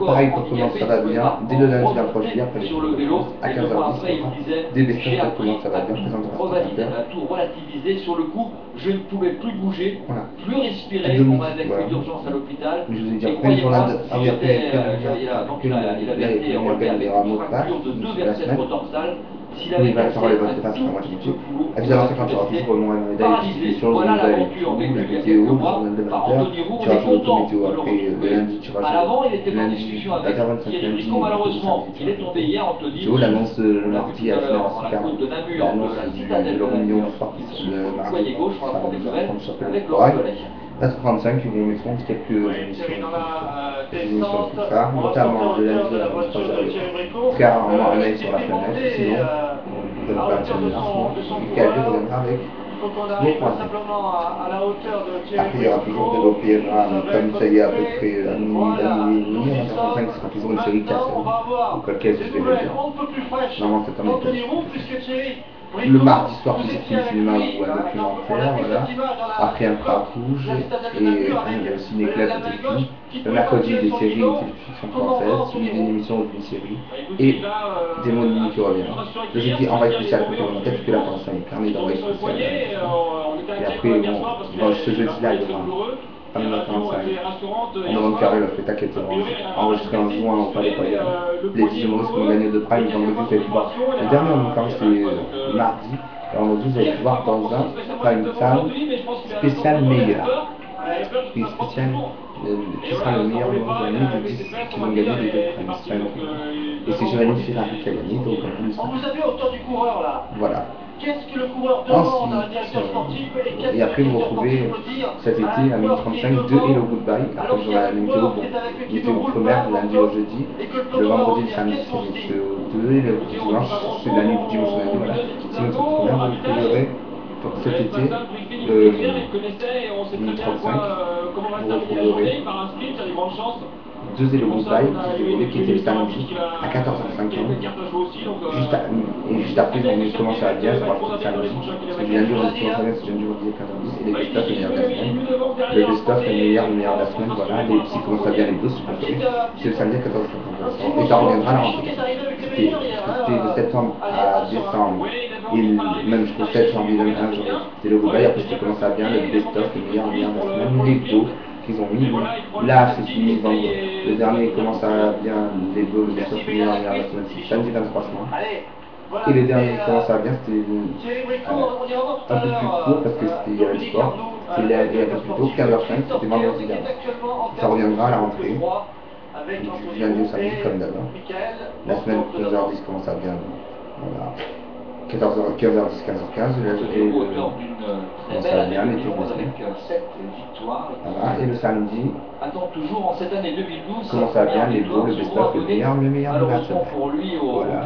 [SPEAKER 1] Pareil, pour comment ça va bien, dès le lundi d'approche hier, sur le vélo, à 15h10, des best-of pour comment ça va bien,
[SPEAKER 3] tout relativisé sur le coup, je ne pouvais plus bouger, plus respirer, on m'a avec d'urgence à l'hôpital.
[SPEAKER 1] Je vous ai dit, après le journal il avait été organé avec une fracture de 2 vertèbres dorsales. Oui, la parole est votre face, moi je dis. À 10h50, tu auras toujours le nom et médaille, sur le journal et tout, la météo, le journal de 20h, tu auras toujours l'auto-météo après, le lundi, tu auras le lundi, à 15h25, lundi,
[SPEAKER 3] malheureusement, il est tombé hier, Anthony.
[SPEAKER 1] Tu vois l'annonce le mardi à 9h50, l'annonce de réunion du soir, le mardi, avec l'oreille. À 35, ils vont mettre quelques émissions plus tard, notamment de lundi à 23h, très rarement un œil sur la planète, sinon on ne donne pas un lancement. Michael reviendra avec
[SPEAKER 3] faut qu'on
[SPEAKER 1] Toujours
[SPEAKER 3] arrive
[SPEAKER 1] croisé.
[SPEAKER 3] simplement à la hauteur de Thierry.
[SPEAKER 1] Après, il y aura toujours de l'opéra, comme ça y est à peu près à minuit, on a 35, ce sera toujours une série cassette, ou quelqu'un qui fait bien. Normalement, cette année, le mardi soir, plus de cinéma ou un documentaire, voilà. Après, un phare rouge et un ciné-club téléfilm. Le mercredi, des séries ou téléfiction française, suivi d'une émission ou d'une série. Et des mots de nuit qui reviennent. Le jeudi, envoi spécial, Pokémon 4, parce que là, pour l'instant, il y a carnet d'envoi spécial. Et après, bon, ce jeudi-là, il y aura à 9h45. En novembre carré, le spectacle était enregistré en juin au Palais Royal. Les 10 humoristes qui ont gagné de Prime, vendredi, vous avez pu voir. Le dernier en novembre carré, c'était mardi. Et vendredi, vous avez pu voir dans un Prime Time spécial meilleur. Prix spécial, qui sera le meilleur moment de l'année des 10 qui vont gagner des deux Prime. Et c'est Joël Ferrari qui a gagné, donc on le sait.
[SPEAKER 3] On vous a vu au temps du coureur là.
[SPEAKER 1] Voilà.
[SPEAKER 3] Qu'est-ce que le coureur demande à un directeur sportif
[SPEAKER 1] et après vous retrouvez cet été à 10h35 de Hello Goodbye. Après vous aurez la météo, bon, météo outre-mer du lundi au jeudi. Le vendredi et le samedi c'est météo 2 et le dimanche c'est la nuit du dimanche au lundi, voilà. C'est météo outre-mer, vous retrouverez pour cet été le 1035, vous retrouverez deux Hello Goodbye qui déroulaient qui était le samedi à 14h50. Juste après, ils commencent à bien, ça va être le samedi. Parce que du lundi au vendredi, c'est du lundi au vendredi à 15h10 et les best-of le meilleur de la semaine. Le best-of est le meilleur de la semaine, voilà. Les petits commencent à bien, les blues, c'est le samedi à 14h50. Et ça reviendra à la rentrée. C'était de septembre à décembre. Et même jusqu'au 7 janvier 2021, j'aurais Hello Goodbye. Après, ça commence à bien, le best-of, le meilleur de la semaine. Les dos qu'ils ont mis. Là, c'est fini. Le dernier commence à bien, les deux, le best-of, le meilleur de la semaine. C'est samedi 23 juin. Et les derniers qui commencent à bien, c'était un peu plus court parce que c'était le sport. C'est un peu plus tôt, 15h05, c'était vendredi dernier. Ça reviendra à la rentrée. Du lundi au samedi, comme d'abord. La semaine 15h10 commence à bien. Voilà. 15h10, 15h15, et commence à bien, les tours de semaine. Voilà, et le samedi,
[SPEAKER 3] toujours en cette année 2012,
[SPEAKER 1] commence à bien, les beaux, le best-of, le meilleur de la semaine. Voilà.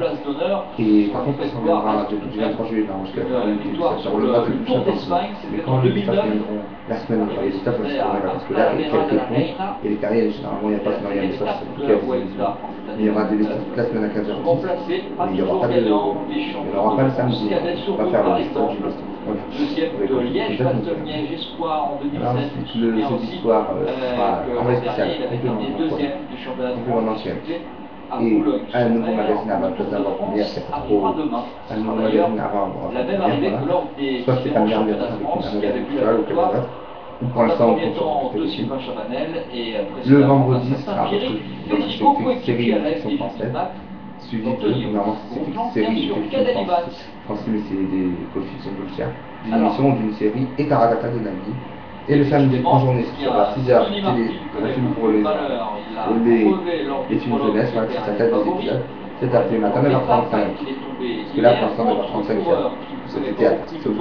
[SPEAKER 1] Et par contre, ça reviendra du 23 juillet, jusqu'à la fin du sur le mois de plus important. Mais quand les best-of viendront la semaine, les best-of vont se tourner là, parce que là, il y a quelques ponts, et les carrières, généralement, il n'y a pas de rien, mais ça, c'est plus qu'à mais il y aura des best-of toute la semaine à 15h10, mais il n'y aura pas le samedi, on va faire le best-of du best-of. Voilà. Ensuite, le jeudi soir sera envoi spécial, complément mensuel. Et un nouveau magazine avant de d'avoir première, c'est pas trop. Un nouveau magazine avant première, voilà. Soit Stéphane Bern avec un magazine culturel ou quelque chose d'autre. Pour l'instant, on compte sur dessus. Le vendredi sera c'est série de fiction française, suivi de, normalement c'est série de fiction française, mais c'est des fiction policières, d'une émission ou d'une série et Taratata de Nagui. Et le samedi en journée, sur la 6h, un film pour les films jeunesse, voilà, qui s'appelle des épisodes. Cet après-midi, 9h35. Parce que là, pour l'instant, 9h35, c'est le théâtre, c'est au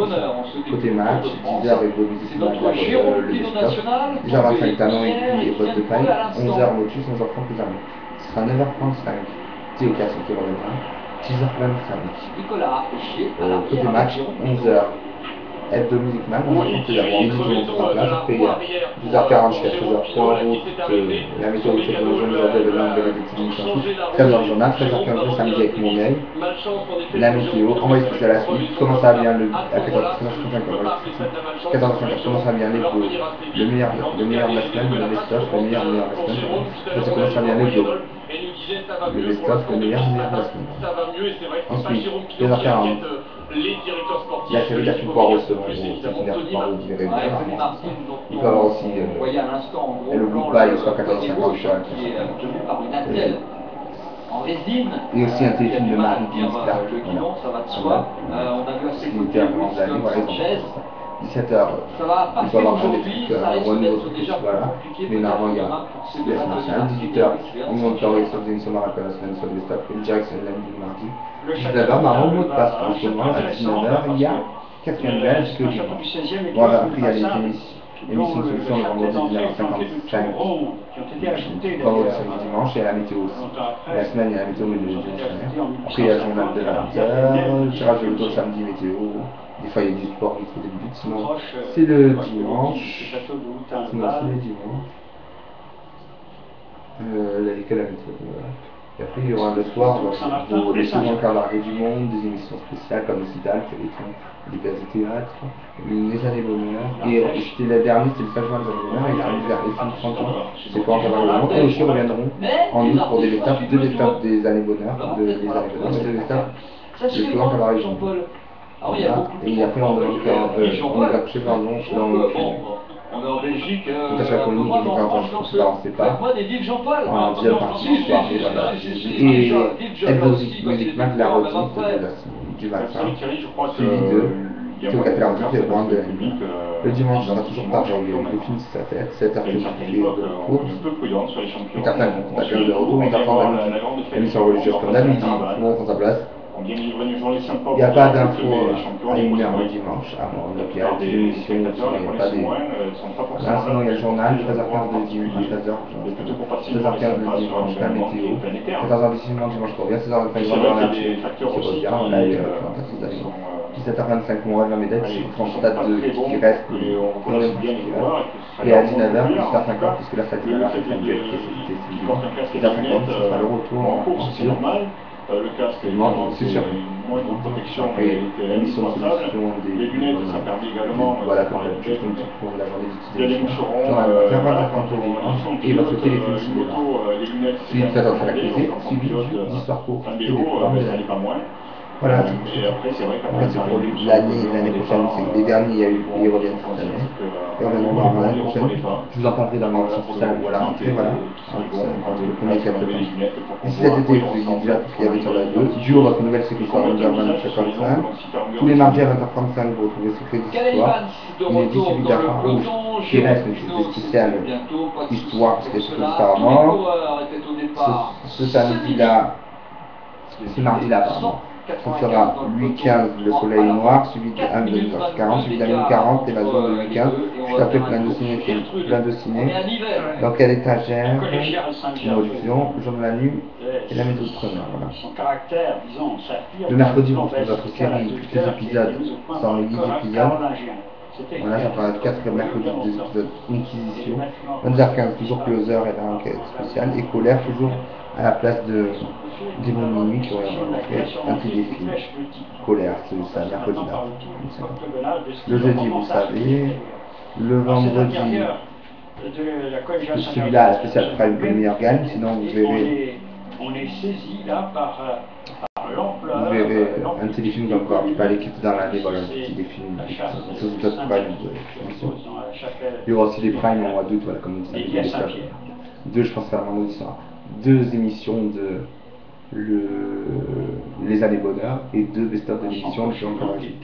[SPEAKER 1] côté match, 10h avec vos musiques, le best-of. 10h25, talent et vote de paille. 11h Lotus, 11h30 les armées. Ce sera 9h35. Théo Casson qui reviendra. 10h25. Côté match, 11h. Aide de Music Man, on va compter la musique sur place, après 12h40 jusqu'à 13h30, la météo de cette journée aujourd'hui de l'un de la définition, 13h journal, 13h15 le samedi avec mon mail, la météo, envoyé spécial à la suite, commence à bien à 14h35, 14h50, commence à bien les beaux, le meilleur de la semaine, le best-of, le meilleur de la semaine, ça commence à bien les beaux. Le best-of, le meilleur de la semaine. Ensuite, 2h40, la série d'Hercule Poirot selon Hercule Poirot dirait bien. Il peut y avoir aussi Hello Goodbye, soit 14h50, soit 15h. Et aussi un téléfilm de Marie Dinstar. Qui était avant de l'année, voilà, 17h, il faut avoir des trucs, un nouveau truc, voilà. Mais normalement, il y a l'Est national. 18h, on monte sur des émissions marathon la semaine sur des stops, une direction de lundi, mardi. 19h, marrant, mot de passe. En ce moment, à 19h, il y a Catherine Belge que je vois. Voilà, après, il y a Émission de solution le vendredi 19h55. Vendredi, samedi, dimanche, et à la météo aussi. Et la semaine, il y a la météo, mais le dimanche dernier. Après, il y a le journal de 20h, le tirage de l'auto samedi, météo. Des fois, il y a du sport qui fait des buts, sinon c'est le dimanche. Sinon, c'est le dimanche. La météo, voilà. Et après, il y aura le soir, les souvent calendrier du monde, des émissions spéciales comme le Zidane, Téléthon, des pièces de théâtre, les années bonheur. Et c'était la dernière, c'était le 5 juin des années bonheur, et samedi vers les 30 ans, c'est quand on va le et aussi reviendront en août pour deux étapes des années bonheur, des années bonheur, et deux étapes de souvent calendrier du monde. Voilà. Et après, on va coucher, pardon, dans le
[SPEAKER 3] on est en Belgique,
[SPEAKER 1] Natacha Polony, qui est encore je ne sais pas. En deuxième partie du soir, et voilà. Et Exotic Music Mag, la rediff du matin, suivi de Théo Capellanti et Rouen de la nuit. Le dimanche sera toujours pareil, le film c'est à faire, 7h de course. Et certains comptes à 15 de retour, et certains à midi. L'émission religieuse comme d'habitude, tout le monde prend sa place. Il n'y a pas d'infos à 1h le dimanche, à moins. Donc il y a des émissions, il n'y a pas des. Là, sinon il y a le journal, 13h15 le dimanche, 13h15 le dimanche, la météo, 14h10 le dimanche pour bien, 16h25 dans la météo, qui revient, on a eu la présentation d'aliments. 17h25 mon rêve, la médaille, qui prend stade 2 qui reste, et à 19h, plus 50 puisque là, ça dit la fête qui est dimanche, et à 50 ce sera le retour en sur.
[SPEAKER 4] Le casque,
[SPEAKER 1] c'est sûr.
[SPEAKER 4] une protection
[SPEAKER 1] et l'émission de solution des
[SPEAKER 4] lunettes, ça permet également.
[SPEAKER 1] Voilà, quand on juste comme pour la journée
[SPEAKER 4] d'utilisation.
[SPEAKER 1] Faire 25 au dimanche et votre téléphone cinéma. Suivi de 14 à la cuisine, suivi d'histoire courte et des programmes de l'année. Voilà.
[SPEAKER 4] Et après, c'est vrai
[SPEAKER 1] qu'en fait, c'est pour l'année prochaine, c'est les derniers, ils reviennent cette année. Et on reviendra dans l'année prochaine. Je vous en parlerai dans l'émission spéciale ou à la rentrée, voilà. Entre le premier et le quatrième. D'ici cet été, je vous ai dit déjà tout ce qu'il y avait sur la 2. Duo, votre nouvelle séquence à 20h25. Tous les mardis à 20h35, vous retrouvez Secret d'Histoire. Il est dit suivi d'Affaires Rouge, qui reste une chose spéciale histoire, parce que c'est Secret d'Histoire mort. Ce samedi-là, ce mardi-là, pardon. Ce sera 8h15 le soleil noir, suivi de 1h40, suivi de 1h40 l'évasion de 8h15, juste après plein de ciné, dans quelle étagère, une religion, le jour de la nuit et la méthode première. Voilà. Le mercredi, vous retrouvez votre série, tous les épisodes, sans les 10 épisodes. Voilà, ça fera 4 mercredis, 2 épisodes Inquisition. 22h15, toujours Closer et la enquête spéciale. Et Colère, toujours à la place de Démon de minuit qui aurait fait un petit défi. Colère, c'est ça, mercredi là. Le jeudi, vous savez. Le vendredi, celui-là, la spéciale Prime, le meilleur gagne. Sinon, vous verrez. Vous verrez un téléfilm comme quoi, pas l'équipe dans l'année, voilà, un petit défilm, sur le top Prime de l'émission. Il y aura aussi des Primes en mois d'août, voilà, comme vous savez, deux, je pense, à un vendredi soir. 2 émissions de les années bonheur et 2 best-of de l'émission de Jean Coralie.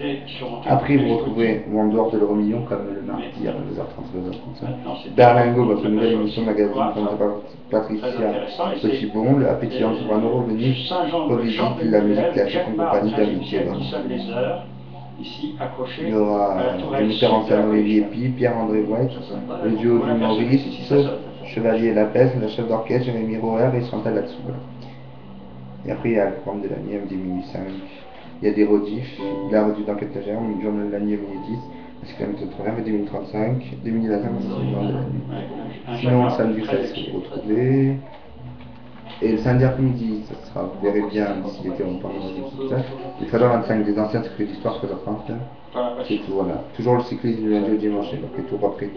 [SPEAKER 1] Après, vous retrouvez en dehors de l'euro million comme le mardi à 22h30, 22h35. Berlingo, votre nouvelle émission magazine présentée par Patricia Petitbon, le appétillant sur un euro venu revisite la musique classique en compagnie d'Amitié. Il y aura le metteur en scène Olivier Pi, Pierre-André White, le duo d'humoristes, Chevalier Lapès, la chef d'orchestre Jérémy Roher et Chantal Latsouba. Et après, il y a le programme de la nuit, midi, minuit 5. Il y a des rediffs, la rediff d'enquête légère, le journal de la nuit, midi 10. Parce que la méthode première, 2035, 2025, c'est le journal de la nuit. Sinon, le samedi 16, vous retrouvez. Et le samedi après-midi, ça sera, vous verrez bien, d'ici l'été, on parle de tout ça. Le 13h25 des anciens secrets d'histoire, 13h30. C'est tout, voilà. Toujours le cyclisme du lundi au dimanche, donc et tout après.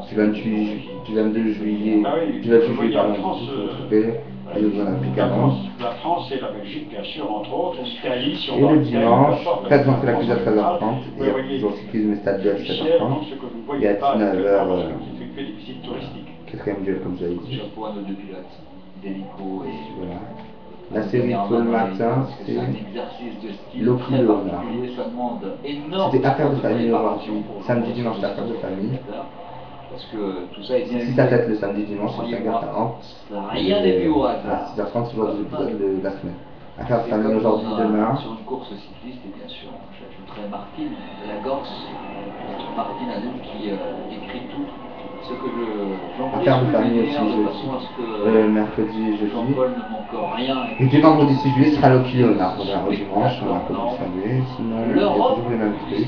[SPEAKER 1] Du 22 juillet, du 28 juillet, pardon, vous retrouvez les Jeux Olympiques à Londres.
[SPEAKER 4] La France et la Belgique, bien sûr, entre autres, l'Italie,
[SPEAKER 1] et le dimanche, faites entrer la cuisine à 13h30, et il y a toujours le cyclisme stade 2 à 17h30. Et à 19h, quatrième duel, comme j'avais dit. Voilà. La série tout le matin, c'est Loki Léonard. C'était affaire de famille aujourd'hui. Samedi, dimanche, c'est affaire de famille. Si ça tête le samedi, dimanche, c'est 5h40.
[SPEAKER 3] Rien n'est plus au
[SPEAKER 1] hasard. 6h30, c'est toujours des épisodes de la semaine. Affaire de famille aujourd'hui, demain.
[SPEAKER 3] Sur une course cycliste, et bien sûr, j'ajouterai Martine de la Gorse, Martine Adoum qui écrit tout ce que
[SPEAKER 1] Affaire de famille aussi, mercredi et jeudi.
[SPEAKER 3] Jean-Paul ne manque rien.
[SPEAKER 1] Et dès vendredi 6 juillet sera le Léonard, on verra dimanche, on va pas saluer, sinon il y a toujours les mêmes trucs.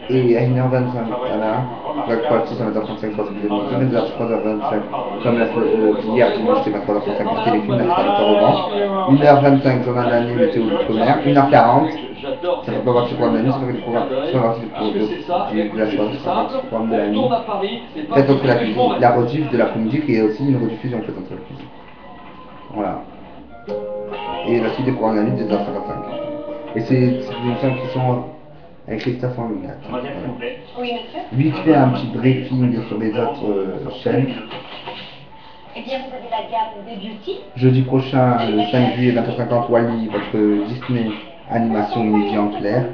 [SPEAKER 1] Et à 1h25, voilà, Black Practice à 1h35, 3h25, comme hier dimanche c'était 3h35 téléfilm, la 3h revanche, 1h25 journal d'année météo d'outre-mer, 1h40, ça fait pas voir que c'est le programme de la nuit, ça fait le programme, c'est pas partie de la soirée, c'est pas partie du programme de la nuit. Faites entre la rediff de l'après-midi qui est aussi une rediffusion en fait entre la cuisine. Voilà. Et la suite des programmes de la nuit des 1h55. Et c'est des émissions qui sont avec Christophe en ligne. Vite fait un petit briefing sur les autres chaînes.
[SPEAKER 5] Eh bien, vous avez la gamme des beauty.
[SPEAKER 1] Jeudi prochain, le 5 juillet 20h50, Wally, votre Disney animation inédit en clair.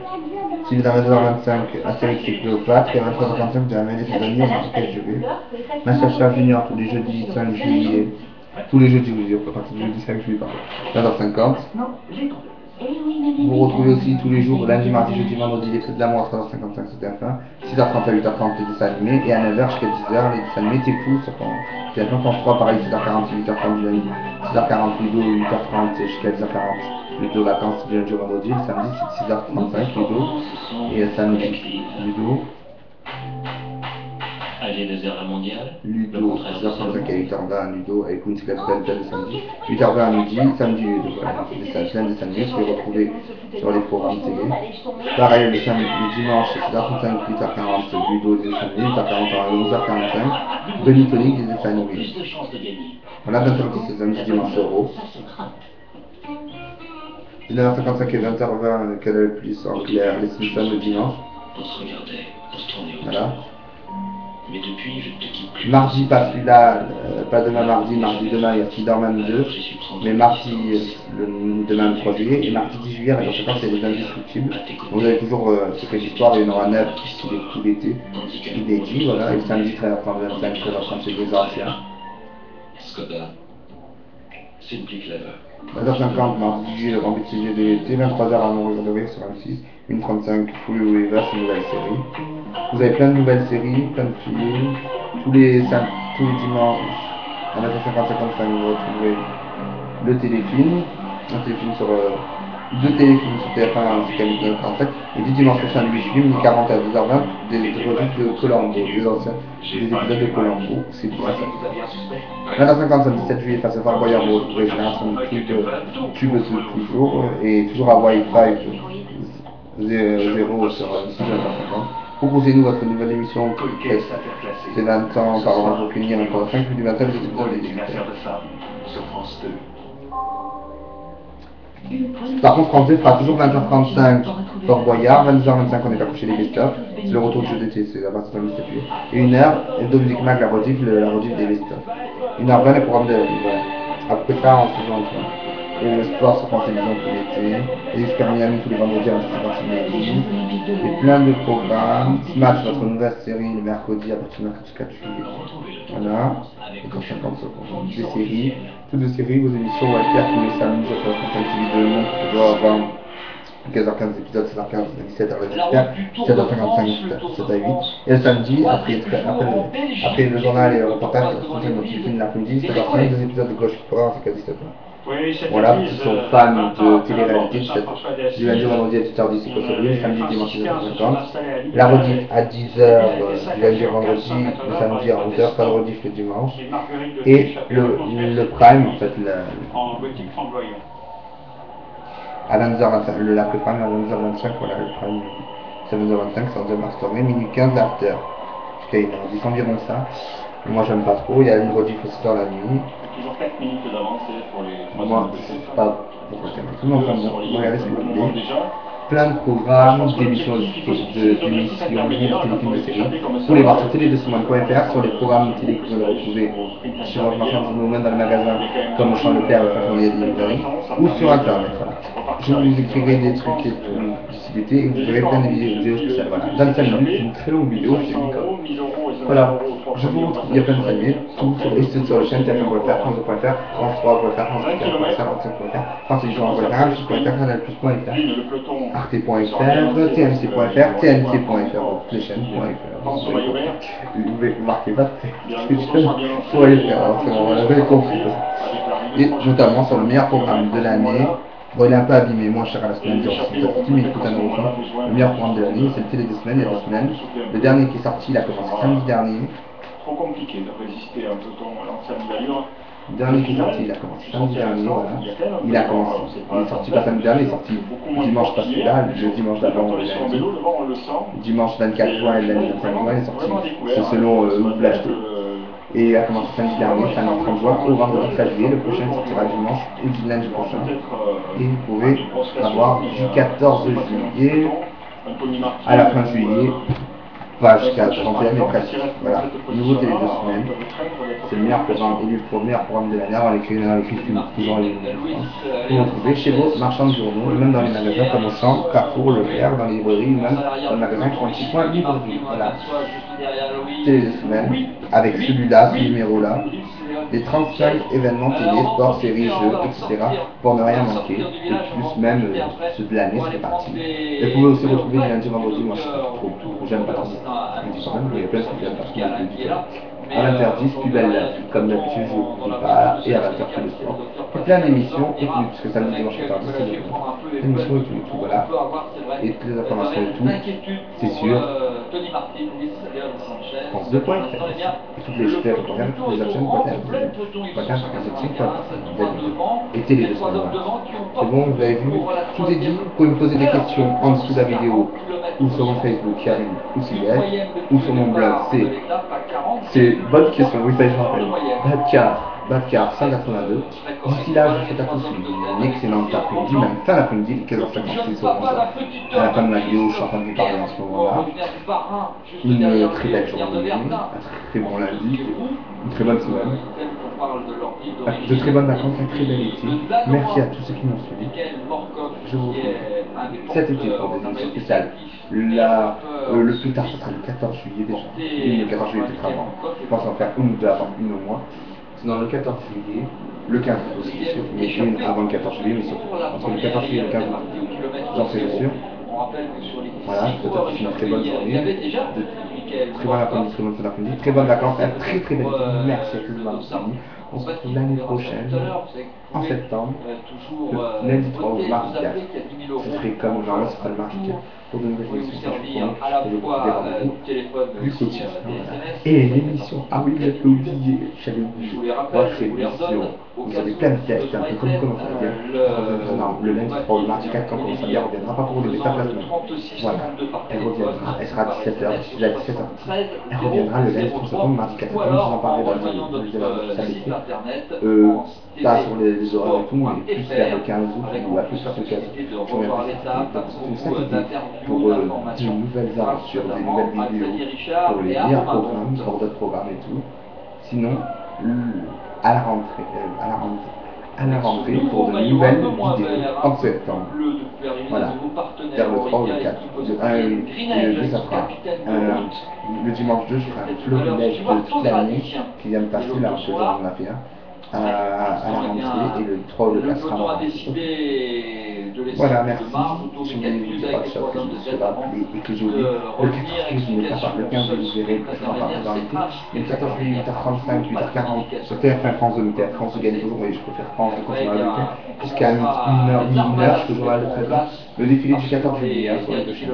[SPEAKER 1] Si vous avez 22h25, Astérix et Cléopâtre, et à 23h45, vous avez des amis, on a fait jouer. Masterchef Junior tous les jeudis 5 juillet. Tous les jeudis, vous dire, à partir du jeudi 5 juillet, pardon. 20h50. Vous retrouvez aussi tous les jours, lundi, mardi, jeudi, vendredi, les feux de l'amour à 3h55 sur TF1, 6h30 à 8h30 les dessins animés, et à 9h jusqu'à 10h les dessins animés, t'es fou sur TF1 France 3, pareil, 6h40, 8h30 du lundi, 6h40 Ludo, 8h30 jusqu'à 10h40 Ludo vacances du lundi au vendredi, le samedi c'est 6h35 Ludo, et le samedi Ludo.
[SPEAKER 6] Aller des airs mondiales.
[SPEAKER 1] Ludo, 6h35 à 8h20 Ludo avec une cyclette le samedi. 8h20 à midi, samedi Ludo. Voilà, c'est plein de samedi, vous pouvez retrouver sur les programmes télé. Pareil, le dimanche, 6h35, 8h40 Ludo, des samedis, 8h40 à 11h45. Denis Tonic, des dessins animés. Voilà, 20h10, c'est samedi, dimanche Euro. 19h55 et 20h20, Canal Plus en clair, les Simpsons le dimanche.
[SPEAKER 6] On se regardait, on se tournait autour.
[SPEAKER 1] Voilà.
[SPEAKER 6] Mais depuis, je ne te quitte plus.
[SPEAKER 1] Mardi, pas celui-là, pas demain mardi demain il y a Spider-Man 2, mais mardi, demain le 3 juillet, et mardi 10 juillet, la conséquence c'est les Indestructibles. Vous avez toujours Secret d'Histoire, il y en aura 9 tout l'été, inédit, voilà, et le samedi 13h30, 25, 13h30 c'est les anciens.
[SPEAKER 6] Skoda, Simply Clever.
[SPEAKER 1] 20h50, mardi 10 juillet, le grand but de l'été, 23h à Mourir de Rire sur M6, 1h35, Full Reverse, une nouvelle série. Vous avez plein de nouvelles séries, plein de films, tous les dimanches, à 20h50-55, vous retrouverez le téléfilm, un téléfilm sur, deux téléfilms sur TF1 ainsi qu'à 19h45, et du dimanche prochain, le 8 juillet, 12h40 à 10h20, des revues de Colombo, des anciens, des épisodes de Colombo, c'est tout ça. 20h50, samedi 17 juillet, face à Fort Boyard, vous retrouverez Génération de Tube toujours, et toujours à Wi-Fi 0 sur 6h50. Proposez-nous votre nouvelle émission podcast. C'est 20 ans par an pour finir, encore 5 plus du matin, les épisodes des débutants. Par contre, France 2 fera toujours 20h35 Fort Boyard, 22h25 on est pas couché les best-of, c'est le retour de jeu d'été, c'est à partir de 17 juillet. Et 1h, Dominique Mac, la rediff des best-of. 1h20 le programme de voilà. Après ça, on se joue entre et le sport sur France Télévisions tout l'été, les experts Miami tous les vendredis à 17h et plein de programmes. Smash, votre nouvelle série le mercredi à partir du mercredi 4 juillet. Voilà, et pour 50 secondes. Des séries, toutes les séries, vos émissions Walter tous les samedis sur France Télévisions de Monde, toujours avant 15h15 épisodes, 16h15, 17h j'espère, 17h55, 7 à 8. Et le samedi, après le journal et le reportage, c'est notre film l'après-midi, 7h05, 2 épisodes de Gauche Sport, c'est qu'à 17h. Voilà, qui sont fans de télé-réalité, du lundi au vendredi à 18h10, c'est quoi le samedi, dimanche 19h50. La rediff à 10h, du lundi au vendredi, le samedi à 11h, pas de rediff le dimanche. Et le prime, en fait, à 22h25, l'après-prime à 22h25, voilà, le prime, c'est 22h25, c'est en deuxième story, minuit 15 l'after. Jusqu'à 1h10, c'est environ ça. Moi j'aime pas trop, il y a une rediff aussi dans la nuit.
[SPEAKER 4] Toujours 4 minutes d'avance pour les.
[SPEAKER 1] Moi, je sais pas pourquoi c'est tout le monde regardez ce que vous voulez. Plein de programmes, d'émissions, de téléfilms, de séries. Vous pouvez voir sur télé2monde.fr, sur les programmes télé que vous allez retrouver sur votre marchand de moment dans le magasin, comme au Champ Le Père, le Façonnier de librairie, ou sur internet. Voilà. Je vous écrirai des trucs d'ici l'été et vous verrez plein de vidéos spéciales. Voilà. 25 minutes, c'est une très longue vidéo, c'est voilà. Je vous retrouve, il y a plein de animés, tout sur la chaîne TF1.fr, France2.fr, France3.fr, France4.fr, France5.fr, France8.fr, France.fr, Canal+.fr, Arte.fr, TMC.fr, TNT.fr, toutes les chaînes.fr. Vous marquez pas, pour aller faire, on avait compris. Et notamment sur le meilleur programme de l'année. Bon, il est un peu abîmé, moins cher à la semaine, mais il coûte 1 €. Le meilleur programme de l'année, c'est le télé des semaines, il y a 2 semaines. Le dernier qui est sorti, il a commencé samedi dernier.
[SPEAKER 4] Trop compliqué de résister à un peloton samedi d'allure.
[SPEAKER 1] Le dernier qui est sorti, il a commencé samedi dernier, voilà. Il a commencé, il est sorti pas samedi dernier, il est sorti dimanche pas celui-là, le dimanche d'avant, le dimanche 24 juin et le lundi 25 juin, il est sorti, c'est selon où vous l'achetez. Et il a commencé samedi dernier, samedi 30 juin, au vendredi 13 juillet, le prochain sortira dimanche ou du lundi prochain. Et vous pouvez avoir du 14 juillet à la fin juillet, pas jusqu'à 31 mais presque. Voilà, nouveau télé 2 semaines. C'est le meilleur programme, élu le meilleur programme de l'année. On l'écrit toujours les vous retrouvez chez vos marchands de journaux, même dans les magasins comme Auchan, Carrefour, Leclerc, dans les librairies, même dans le magasin 36 librairie. Voilà. Télé 2 semaines, avec celui-là, ce numéro-là, les 35 événements télé, sport, séries, jeux, etc. pour ne rien manquer. Et plus même ceux de l'année, c'est parti. Et vous pouvez aussi retrouver les lundis, vendredis, moi je sais pas trop, j'aime pas trop. Il y a plein de trucs que j'aime pas. À l'interdit, plus belle la vie, comme d'habitude, je vous dis pas, et à 20h tout le sport. Et plein d'émissions, et tout, parce que samedi, dimanche, interdit, c'est l'émission et tout, voilà. Et toutes les informations et tout, c'est sûr. France 2.fr, toutes les chaînes, toutes les chaînes, et télé 2 semaines. C'est bon, vous avez vu, tout est dit, vous pouvez me poser des questions en dessous de la vidéo, ou sur mon Facebook, Karine, ou Sylvette, ou sur mon blog, c'est bonne question, oui, ça je rappelle. Badcar 182. D'ici là, je vous souhaite à tous une excellente après-midi, même fin d'après-midi, 15h56 sur à la fin de ma vidéo, je suis en train de vous parler en ce moment-là. Une très belle journée, un très bon lundi, une très bonne semaine, de très bonnes vacances, un très bel été. Merci à tous ceux qui m'ont suivi. Je vous retrouve cet été pour des émissions spéciales. Le plus tard, ce sera le 14 juillet déjà. Le 14 juillet peut-être avant. Je pense en faire une ou deux avant, une au moins. Sinon le 14 juillet, le 15 aussi, bien sûr, mais une avant le 14 juillet, mais surtout entre le 14 juillet et le 15 juillet, j'en suis sûr. Voilà, je vous souhaite une très bonne journée, très bon après-midi, très bonne fin d'après-midi, très bonnes vacances, un très très belle vie. Merci à tous de m'avoir suivi. On se retrouve l'année prochaine, en septembre, le lundi 3 ou mardi 4. Ce serait comme normalement, ce sera le mardi 4 pour de nouvelles émissions et des rendez-vous du quotidien. Et l'émission, ah oui, j'ai oublié, j'avais oublié, votre émission. Vous avez plein de tests, un peu comme vous commencez à dire. Non, le lundi 3 ou le mardi 4, quand on commence à dire, elle reviendra pas pour vous les la semaine. Voilà, elle reviendra, elle sera à 17h, à 17h. Elle reviendra le lundi 3 septembre, mardi 4 septembre, je vous en parlerai dans le samedi. Pas sur les horaires et tout, mais plus vers le 15 août ou à plus sur le 15 août. Je pour de nouvelles aventures, des nouvelles vidéos, pour les meilleurs programmes, pour d'autres programmes et tout. Sinon, à la rentrée pour de nouvelles vidéos en septembre. Voilà, vers le 3 ou le 4. Le 2, ça fera le dimanche 2, je ferai un florilège de toute l'année qui vient de passer, là, ce jour on a fait un. À la rentrée, et le 3 ou le 4 sera en voilà, merci. Je ne vous dis pas que je suis là et que j'ai oublié. Le 14 juillet, je n'ai pas parlé. Le 15 juillet, vous verrez, parce qu'on va parler dans l'été. Mais le 14 juillet, 8h35, 8h40, sur TF1 France 2, France gagne toujours, mais je préfère France de continuer à l'été. Jusqu'à 1h, je peux jouer à l'été. Le défilé du 14 juillet, sur les 2 chaînes.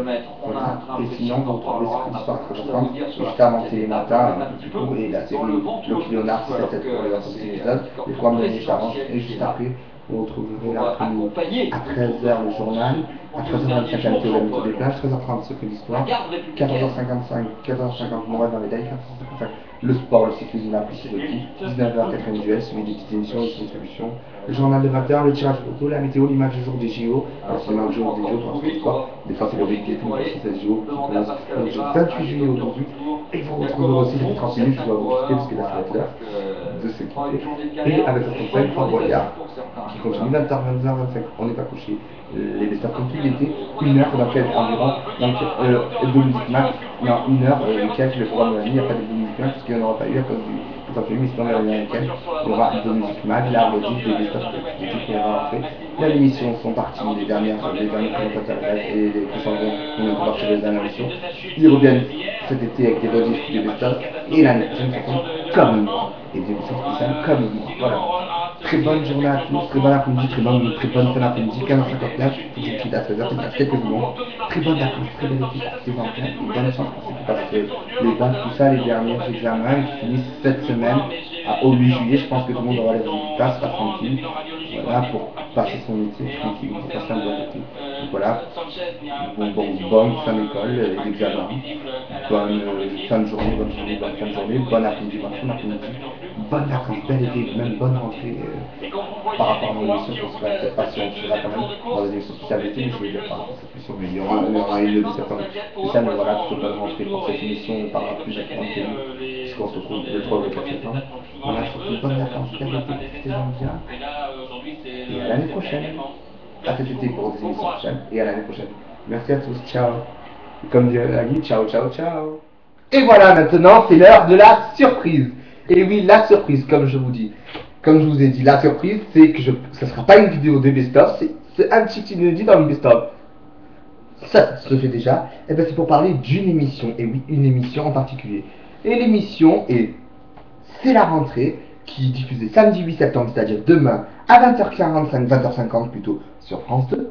[SPEAKER 1] Voilà. Et sinon, vous retrouvez cette histoire que je prends, juste avant Télématin, un peu plus tôt, et la série Loki Leonard, c'est peut-être pour les 26 épisodes, les 3 minutes avant, et juste après, vous retrouverez l'après-midi à 13h le journal, à 13h25 la météo, la météo des plages, 13h30 ce que l'histoire, 14h55, 14h50 Noël dans les dailles, 14h55 le sport, le cyclisme, la piste de tout, 19h quatrième duel, suivi des petites émissions, des distributions, le journal de 20h, le tirage photo, la météo, l'image du jour des JO, c'est le jour des JO pour le sport, des fois c'est le week-end, des fois c'est 16 JO, qui commence le 28 juillet aujourd'hui, et vous retrouverez aussi les 30 minutes, je dois vous quitter parce que là ça va être l'heure. de sécurité. Et avec 65 Fort Boyard, qui continue 20h, 22h25. On n'est pas couché. Les best-of comme tout l'été, 1 heure dans laquelle environ, donc Hebdo Music Max, non, 1 heure, lequel je vais programme de la nuit, il n'y a pas d'Hebdo Music Max, parce qu'il n'y en aura pas eu à cause du potentiel émission de l'année américaine. Il y aura Hebdo Music Max, la redite des best-of qui vont rentrer. Là, l'émission sont parties, les derniers commentateurs et les plus sanguins, on est encore sur les dernières émissions. Ils reviennent cet été avec des redites des best-of, et l'année prochaine, ça tombe comme moi, et des émissions spéciales comme moi. Voilà. Très bonne journée à tous, très bon après-midi, très bonne fin d'après-midi, 15h59, tout de suite à 16h, c'est à quelques secondes. Très bonne vacances, très belle équipe à 16h15, et bonne chance pour ceux qui passent les bacs, tout ça, les derniers examens qui finissent cette semaine au 8 juillet. Je pense que tout le monde aura les résultats, sera tranquille, voilà, pour passer son métier tranquille, pour passer un bon été. Donc voilà, bonne fin d'école, les examens, bonne fin de journée, bonne fin de journée, bon après-midi, bonne vacances, belle été, même bonne rentrée. Par rapport à mon émission, je ne sais peut-être pas si on sera quand même dans les émissions spéciales d'été, mais je vais dire par rapport à cette émission, mais il y aura une le 17 septembre spéciale, mais voilà, plutôt bonne rentrée pour cette émission, on parlera plus exactement de télé, puisqu'on se retrouve le 3 ou le 4 septembre. Voilà, surtout bonne vacances, belle été, profitez-en bien, et à l'année prochaine, à cet été pour des émissions prochaines, et à l'année prochaine. Merci à tous, ciao. Et comme dirait la vie, ciao, ciao, ciao. Et voilà, maintenant, c'est l'heure de la surprise. Et oui, la surprise, comme je vous dis. Comme je vous ai dit, la surprise, c'est que ça ne sera pas une vidéo de best-of, c'est un petit inédit dans le best-of. Ça se fait déjà. Et bien c'est pour parler d'une émission, et oui, une émission en particulier. Et l'émission c'est la rentrée, qui est diffusée samedi 8 septembre, c'est-à-dire demain, à 20h45, 20h50 plutôt, sur France 2.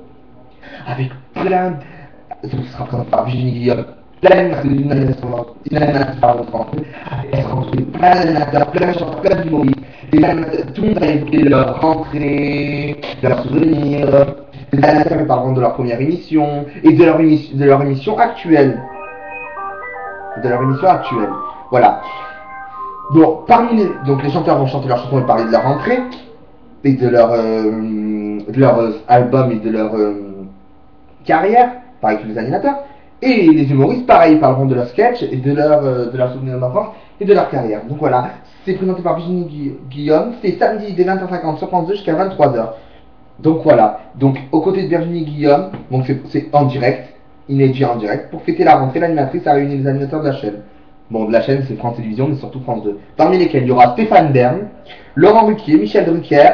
[SPEAKER 1] Avec plein de... Ce sera présenté par Virginie Guillaume. Plein d'animateurs, plein de chanteurs, plein d'humoristes. Tout le monde va évoquer leur rentrée, leurs souvenirs. Les animateurs parleront de leur première émission et de leur émission actuelle. Voilà. Donc, donc les chanteurs vont chanter leurs chansons et parler de leur rentrée et de leur album et de leur carrière, pareil que les animateurs. Et les humoristes, pareil, parleront de leur sketch et de leur souvenir d'enfance et de leur carrière. Donc voilà, c'est présenté par Virginie Guillaume. C'est samedi dès 20h50 sur France 2 jusqu'à 23h. Donc voilà, donc aux côtés de Virginie Guillaume, donc c'est en direct, inédit en direct. Pour fêter la rentrée, l'animatrice a réuni les animateurs de la chaîne. Bon, de la chaîne, c'est France Télévisions, mais surtout France 2. Parmi lesquels il y aura Stéphane Bern, Laurent Ruquier, Michel Drucker,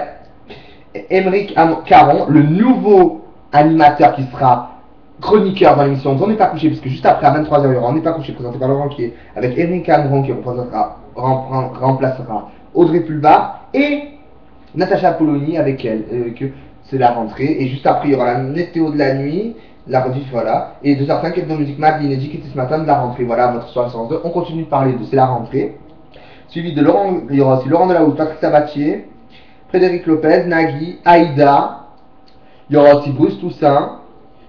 [SPEAKER 1] Émeric Caron, le nouveau animateur qui sera chroniqueur dans l'émission On n'est pas couché, parce que juste après à 23h il y aura On n'est pas couché, présenté par Laurent Ruquier, avec Émeric Caron qui remplacera Audrey Pulvar, et Natacha Polony avec elle, c'est la rentrée, et juste après il y aura la météo de la nuit, la rediff, voilà, et 2h05 Hebdo Music Mag, l'inédit qui était ce matin de la rentrée, voilà votre soirée sur 2. On continue de parler de C'est la rentrée, suivi de Laurent, il y aura aussi Laurent Delahousse, Patrick Sabatier, Frédéric Lopez, Nagui, Aïda, il y aura aussi Bruce Toussaint,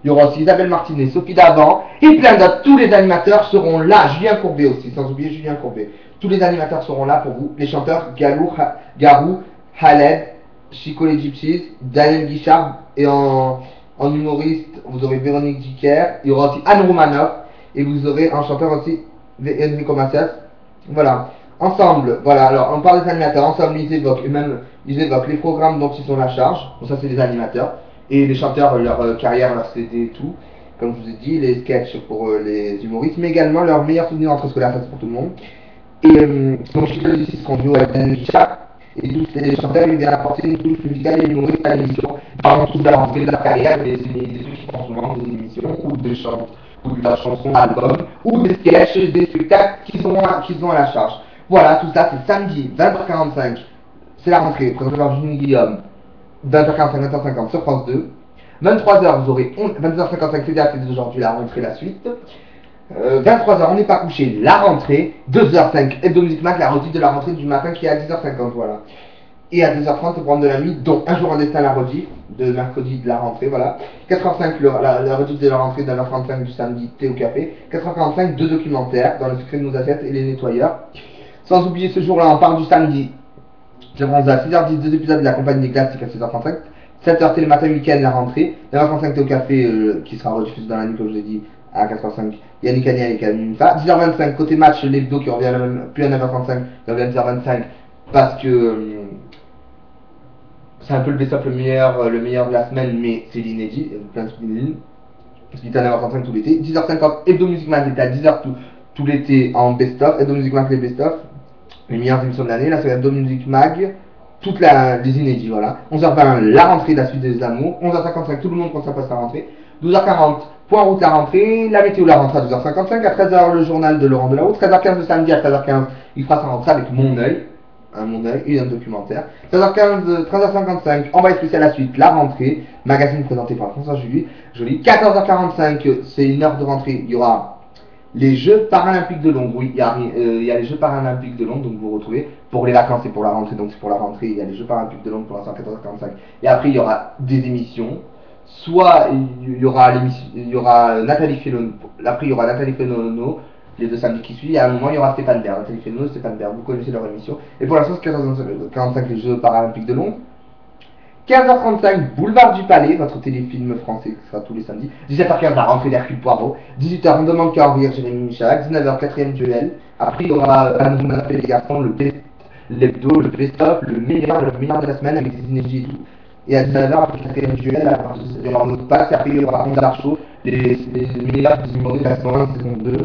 [SPEAKER 1] il y aura aussi Isabelle Martinet, Sophie Davant, et plein d'autres. Tous les animateurs seront là, Julien Courbet aussi, sans oublier Julien Courbet. Tous les animateurs seront là pour vous, les chanteurs Garou, Khaled, Chico les Gypsies, Daniel Guichard, et en humoriste, vous aurez Véronique Dicker, il y aura aussi Anne Romanoff, et vous aurez un chanteur aussi, Enrico Macias. Voilà, ensemble, voilà, alors on parle des animateurs, ensemble ils évoquent les programmes dont ils sont la charge, donc ça c'est les animateurs, et les chanteurs, leur carrière, leur CD et tout, comme je vous ai dit, les sketchs pour les humoristes, mais également leurs meilleurs souvenirs entre scolaires, ça c'est pour tout le monde. Et donc Chico les Gypsies seront duo avec Daniel Guichard. Et tous les chanteurs, ils viennent apporter une touche musicale et humoristique à l'émission. Parlons tous de la rentrée de la carrière, des trucs qui font souvent des émissions, ou des chants, ou de la chanson, album, ou des sketchs, des spectacles qu'ils ont à la charge. Voilà, tout ça, c'est samedi, 20h45. C'est la rentrée, présenté par Virginie Guillaume. 20h45, 20h50 sur France 2. 23h, vous aurez 22h55, c'est déjà d'aujourd'hui la rentrée, la suite. 23h, on n'est pas couché, la rentrée. 2h05, Hebdo Music Mag, la rediff de la rentrée du matin qui est à 10h50, voilà. Et à 2h30, le programme de la nuit, dont Un jour un destin, la rediff de mercredi de la rentrée, voilà. 4h05, la rediff de la rentrée, 9h35 du samedi, thé au café. 4h45, 2 documentaires, Dans le secret de nos assiettes et Les nettoyeurs. Sans oublier ce jour-là, on parle du samedi. Je bronze à 6h10, 2 épisodes de la compagnie des classiques à 6h35. 7h télématin week-end, la rentrée. 9h35, thé au café, qui sera rediffusé dans la nuit, comme je l'ai dit. À 4h05, Yannick Agnel et Camille Mufa. 10h25, côté match, l'hebdo qui revient plus à 9h35, il revient à 10h25 parce que c'est un peu le best-of le meilleur de la semaine, mais c'est l'inédit, plein de trucs inédits. Parce qu'il était à 9h35 tout l'été. 10h50, Hebdo Music Mag était à 10h tout l'été en best-of. Hebdo Music Mag les best-of, les meilleures émissions de l'année. Là c'est Hebdo Music Mag, les inédits, voilà. 11h20, la rentrée de la suite des amours. 11h55, tout le monde quand ça passe la rentrée. 12h40, point route la rentrée. La météo la rentrée à 12h55. À 13h, le journal de Laurent Delahousse. 13h15 le samedi, à 13h15, il fera sa rentrée avec Mon Oeil. Mon Oeil et un documentaire. 13h15, 13h55, envoyé spécial à la suite, la rentrée, magazine présenté par François Joly. 14h45, c'est une heure de rentrée, il y aura les Jeux Paralympiques de Londres. Oui, il y a les Jeux Paralympiques de Londres, donc vous retrouvez pour les vacances et pour la rentrée, donc c'est pour la rentrée, il y a les Jeux Paralympiques de Londres pour l'instant 14h45. Et après il y aura des émissions, soit il y aura Nathalie Fellon, après il y aura Nathalie Fellon, les deux samedis qui suivent, et à un moment il y aura Stéphane Bern, Nathalie Fellon et Stéphane Bern, vous connaissez leur émission. Et pour l'instant c'est 14h45 les Jeux Paralympiques de Londres. 15h35 Boulevard du Palais, votre téléfilm français qui sera tous les samedis. 17h15 la rentrée d'Hercule Poirot. 18h on demande qu'à en rire, Jérémy Michalak. 19h 4ème duel. Après il y aura on a fait les garçons, l'hebdo, le best-of, le meilleur de la semaine avec des inédits et tout. Et à 19h après le 4ème duel, il y aura un autre passe, et après il y aura Ronda Show, les meilleurs des humoristes de la saison 2.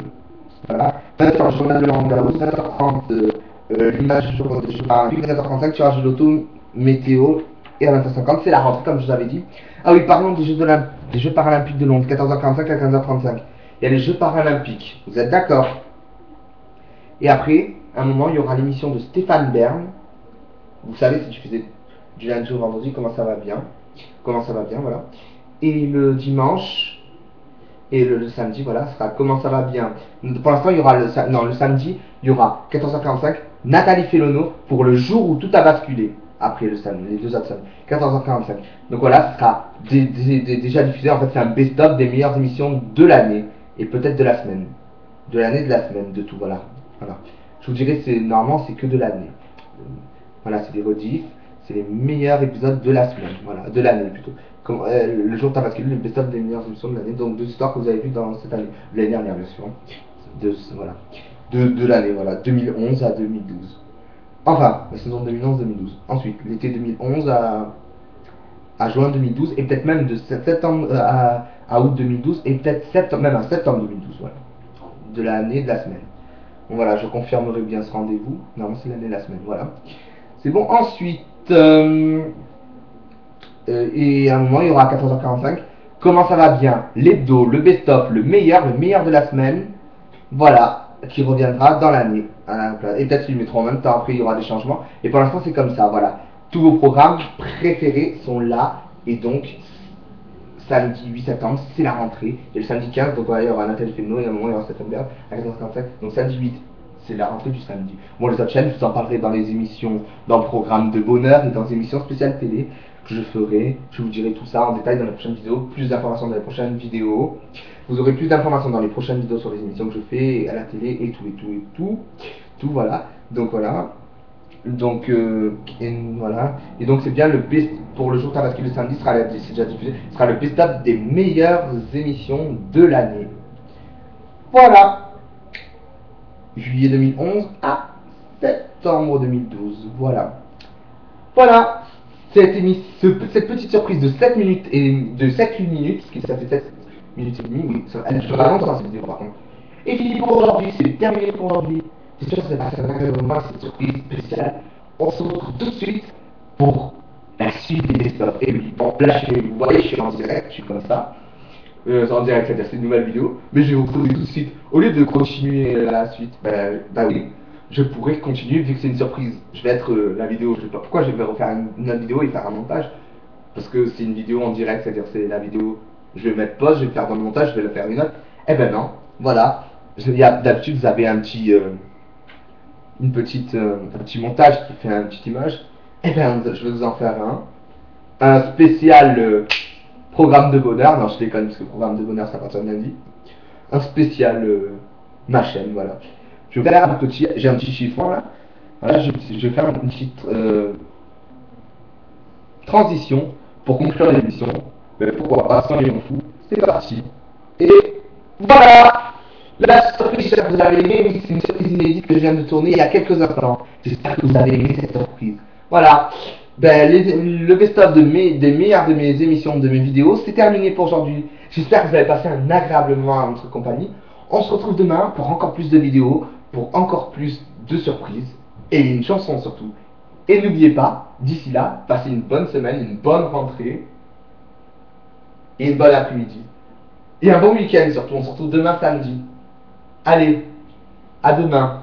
[SPEAKER 1] Voilà. 20h, le journal de Laurent Delahousse. 20h30, l'image sur le jeu paralympique. 20h35, tirage de l'auto, météo. Et à 20h50, c'est la rentrée, comme je vous avais dit. Ah oui, parlons des Jeux Paralympiques de Londres. 14h45 à 15h35. Il y a les Jeux Paralympiques. Vous êtes d'accord? Et après, à un moment, il y aura l'émission de Stéphane Bern. Vous savez, si je faisais du lundi au vendredi, comment ça va bien. Voilà. Et le dimanche. Et le samedi, voilà, sera comment ça va bien. Pour l'instant, il y aura le samedi, il y aura 14h45, Nathalie Fellon pour le jour où tout a basculé. Après le samedi, les deux autres samedis, 14h45. Donc voilà, ce sera déjà diffusé. En fait, c'est un best-of des meilleures émissions de l'année et peut-être de la semaine. De l'année, de la semaine, de tout, voilà. Je vous dirais, normalement, c'est que de l'année. Voilà, c'est des rediffs, c'est les meilleurs épisodes de la semaine, voilà, de l'année plutôt. Le jour où t'as basculé, le best-of des meilleures émissions de l'année, donc deux histoires que vous avez vues dans cette année, l'année dernière bien sûr, de l'année, voilà, 2011 à 2012. Enfin, la saison 2011-2012. Ensuite, l'été 2011 à juin 2012, et peut-être même de septembre à août 2012, et peut-être même à septembre 2012, voilà. De l'année, de la semaine. Bon voilà, je confirmerai bien ce rendez-vous. Non, c'est l'année, de la semaine, voilà. C'est bon, ensuite... et à un moment il y aura à 14h45 comment ça va bien, l'hebdo, le best-of, le meilleur de la semaine, voilà, qui reviendra dans l'année. Et peut-être qu'ils le mettront en même temps, après il y aura des changements, et pour l'instant c'est comme ça, voilà. Tous vos programmes préférés sont là, et donc samedi 8 septembre c'est la rentrée, et le samedi 15, donc voilà, il y aura Nathalie Fellon, et à un moment il y aura Stéphane Bern à 14h45, donc samedi 8 c'est la rentrée du samedi. Bon, les autres chaînes, je vous en parlerai dans les émissions, dans le programme de bonheur et dans les émissions spéciales télé que je ferai. Je vous dirai tout ça en détail dans la prochaine vidéo. Plus d'informations dans les prochaines vidéos. Vous aurez plus d'informations dans les prochaines vidéos sur les émissions que je fais à la télé et tout. Tout, voilà. Donc voilà. Donc, voilà. Et donc, c'est bien le best pour le jour parce que le samedi sera déjà diffusé. Sera le best-of des meilleures émissions de l'année. Voilà. Juillet 2011 à septembre 2012. Voilà. Cette petite surprise de 7 minutes et de 7-8 minutes, parce que ça fait 7 minutes et demie, oui, elle sera longtemps cette vidéo par contre. Et fini pour aujourd'hui, c'est terminé pour aujourd'hui. C'est sûr que c'est pas cette surprise spéciale. On se retrouve tout de suite pour la suite des best-of. Et oui, bon, là vous voyez, je suis en direct, je suis comme ça. En direct, c'est-à-dire c'est une nouvelle vidéo, mais je vais vous retrouver tout de suite. Au lieu de continuer la suite, bah oui, je pourrais continuer vu que c'est une surprise. Je vais être la vidéo, je sais pas pourquoi je vais refaire une autre vidéo et faire un montage. Parce que c'est une vidéo en direct, c'est-à-dire c'est la vidéo, je vais mettre pause, je vais le faire dans le montage, je vais le faire une autre. Eh ben non, voilà. D'habitude vous avez un petit montage qui fait une petite image. Eh ben je vais vous en faire un spécial programme de bonheur. Non, je déconne parce que programme de bonheur ça appartient à lundi. Un spécial ma chaîne, voilà. Je vais faire j'ai un petit chiffon là. Voilà, je vais faire une petite transition pour conclure l'émission. Mais pourquoi pas, sans les fou. C'est parti. Et voilà. La surprise, j'espère que vous avez aimé, c'est une surprise inédite que je viens de tourner il y a quelques instants. J'espère que vous avez aimé cette surprise. Voilà, ben, le best-of des meilleures de mes émissions, de mes vidéos, c'est terminé pour aujourd'hui. J'espère que vous avez passé un agréable moment à notre compagnie. On se retrouve demain pour encore plus de vidéos, pour encore plus de surprises, et une chanson surtout. Et n'oubliez pas, d'ici là, passez une bonne semaine, une bonne rentrée, et une bonne après-midi. Et un bon week-end surtout, on se retrouve demain samedi. Allez, à demain.